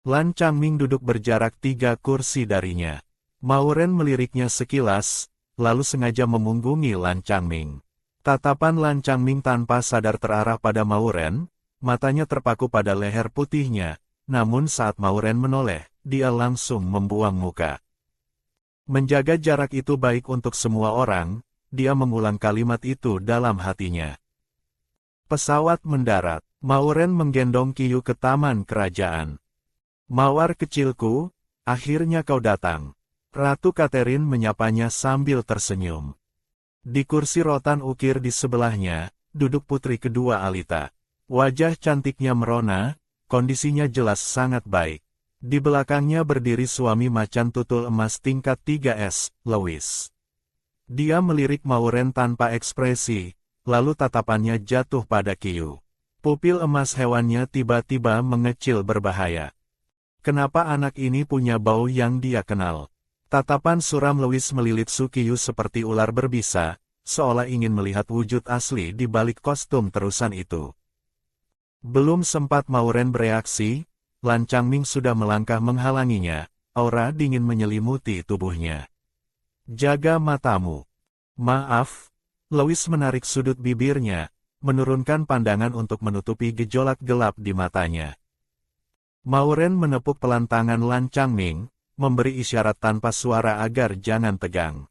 Lan Changming duduk berjarak 3 kursi darinya. Mauren meliriknya sekilas, lalu sengaja memunggungi Lan Changming. Tatapan Lan Changming tanpa sadar terarah pada Mauren, matanya terpaku pada leher putihnya, namun saat Mauren menoleh, dia langsung membuang muka. Menjaga jarak itu baik untuk semua orang, dia mengulang kalimat itu dalam hatinya. Pesawat mendarat, Mauren menggendong Qiu ke taman kerajaan. Mawar kecilku, akhirnya kau datang. Ratu Catherine menyapanya sambil tersenyum. Di kursi rotan ukir di sebelahnya, duduk putri kedua Alita. Wajah cantiknya merona, kondisinya jelas sangat baik. Di belakangnya berdiri suami macan tutul emas tingkat 3S, Louis. Dia melirik Mauren tanpa ekspresi, lalu tatapannya jatuh pada Qiu. Pupil emas hewannya tiba-tiba mengecil berbahaya. Kenapa anak ini punya bau yang dia kenal? Tatapan suram Louis melilit Su Qiu seperti ular berbisa, seolah ingin melihat wujud asli di balik kostum terusan itu. Belum sempat Mauren bereaksi, Lan Changming sudah melangkah menghalanginya, aura dingin menyelimuti tubuhnya. Jaga matamu. Maaf, Louis menarik sudut bibirnya, menurunkan pandangan untuk menutupi gejolak gelap di matanya. Mauren menepuk pelan tangan Lan Changming, memberi isyarat tanpa suara agar jangan tegang.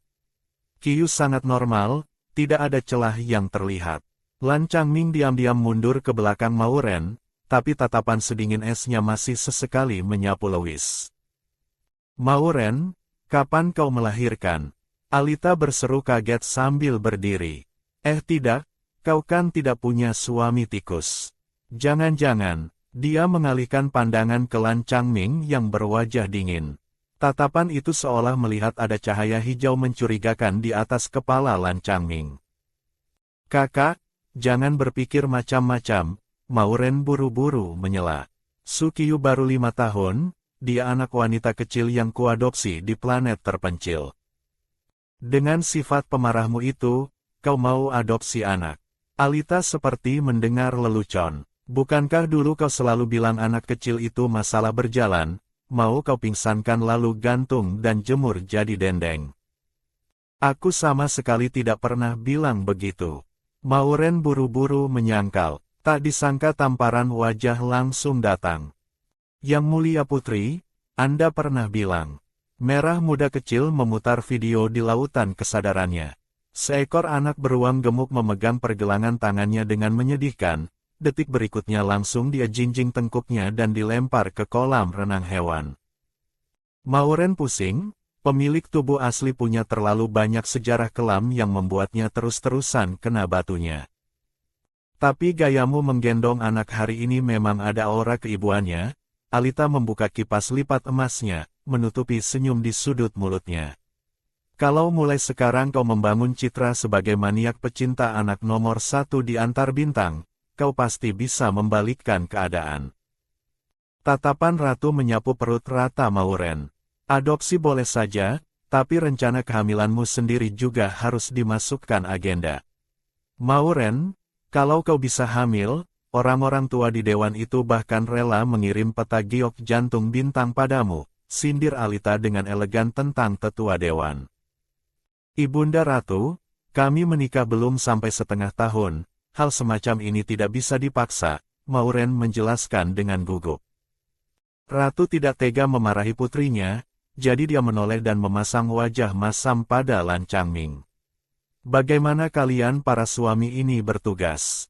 Qiu sangat normal, tidak ada celah yang terlihat. Lan Changming diam-diam mundur ke belakang Mauren, tapi tatapan sedingin esnya masih sesekali menyapu Louis. Mauren, kapan kau melahirkan? Alita berseru kaget sambil berdiri. Tidak, kau kan tidak punya suami tikus. Jangan-jangan, dia mengalihkan pandangan ke Lan Changming yang berwajah dingin. Tatapan itu seolah melihat ada cahaya hijau mencurigakan di atas kepala Lan Changming. Kakak, jangan berpikir macam-macam, Mauren buru-buru menyela. Su Qiu baru 5 tahun, dia anak wanita kecil yang kuadopsi di planet terpencil. Dengan sifat pemarahmu itu, kau mau adopsi anak. Alita seperti mendengar lelucon. Bukankah dulu kau selalu bilang anak kecil itu masalah berjalan, mau kau pingsankan lalu gantung dan jemur jadi dendeng. Aku sama sekali tidak pernah bilang begitu. Mauren buru-buru menyangkal, tak disangka tamparan wajah langsung datang. Yang Mulia Putri, Anda pernah bilang. Merah muda kecil memutar video di lautan kesadarannya. Seekor anak beruang gemuk memegang pergelangan tangannya dengan menyedihkan, detik berikutnya langsung dia jinjing tengkuknya dan dilempar ke kolam renang hewan. Mauren pusing, Pemilik tubuh asli punya terlalu banyak sejarah kelam yang membuatnya terus-terusan kena batunya. Tapi gayamu menggendong anak hari ini memang ada aura keibuannya. Alita membuka kipas lipat emasnya, menutupi senyum di sudut mulutnya. Kalau mulai sekarang kau membangun citra sebagai maniak pecinta anak nomor 1 di antar bintang, kau pasti bisa membalikkan keadaan. Tatapan Ratu menyapu perut rata Mauren. Adopsi boleh saja, tapi rencana kehamilanmu sendiri juga harus dimasukkan agenda. Mauren, kalau kau bisa hamil, orang-orang tua di dewan itu bahkan rela mengirim peta giok jantung bintang padamu, sindir Alita dengan elegan tentang tetua dewan. Ibunda Ratu, kami menikah belum sampai setengah tahun, hal semacam ini tidak bisa dipaksa, Mauren menjelaskan dengan gugup. Ratu tidak tega memarahi putrinya, jadi dia menoleh dan memasang wajah masam pada Lan Changming. Bagaimana kalian para suami ini bertugas?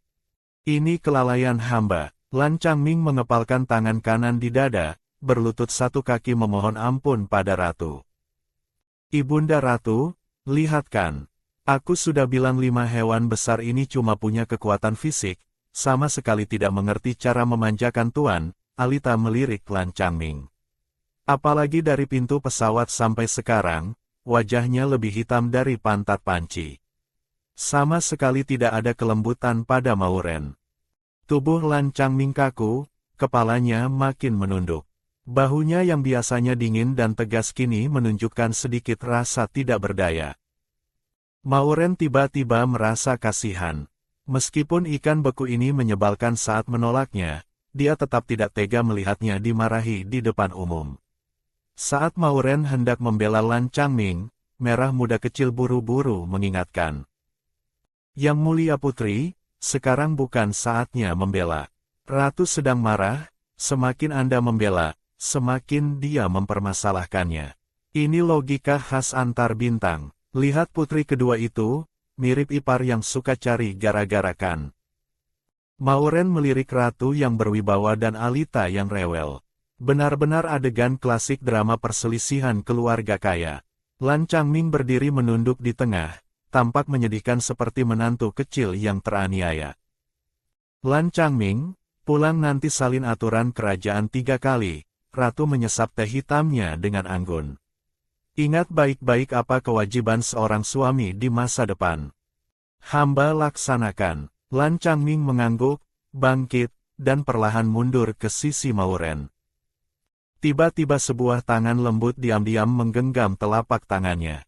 Ini kelalaian hamba. Lan Changming mengepalkan tangan kanan di dada, berlutut satu kaki memohon ampun pada Ratu. Ibunda Ratu, lihat kan, aku sudah bilang 5 hewan besar ini cuma punya kekuatan fisik, sama sekali tidak mengerti cara memanjakan tuan, Alita melirik Lan Changming. Apalagi dari pintu pesawat sampai sekarang, wajahnya lebih hitam dari pantat panci. Sama sekali tidak ada kelembutan pada Mauren. Tubuh Lan Changming kaku, kepalanya makin menunduk. Bahunya yang biasanya dingin dan tegas kini menunjukkan sedikit rasa tidak berdaya. Mauren tiba-tiba merasa kasihan. Meskipun ikan beku ini menyebalkan saat menolaknya, dia tetap tidak tega melihatnya dimarahi di depan umum. Saat Mauren hendak membela Lan Changming, merah muda kecil buru-buru mengingatkan. Yang mulia putri, sekarang bukan saatnya membela. Ratu sedang marah, semakin Anda membela, semakin dia mempermasalahkannya. Ini logika khas antar bintang. Lihat putri kedua itu, mirip ipar yang suka cari gara-gara kan. Mauren melirik Ratu yang berwibawa dan Alita yang rewel. Benar-benar adegan klasik drama perselisihan keluarga kaya. Lan Changming berdiri menunduk di tengah, tampak menyedihkan seperti menantu kecil yang teraniaya. Lan Changming, pulang nanti salin aturan kerajaan 3 kali, Ratu menyesap teh hitamnya dengan anggun. Ingat baik-baik apa kewajiban seorang suami di masa depan. Hamba laksanakan. Lan Changming mengangguk, bangkit, dan perlahan mundur ke sisi Mauren. Tiba-tiba sebuah tangan lembut diam-diam menggenggam telapak tangannya.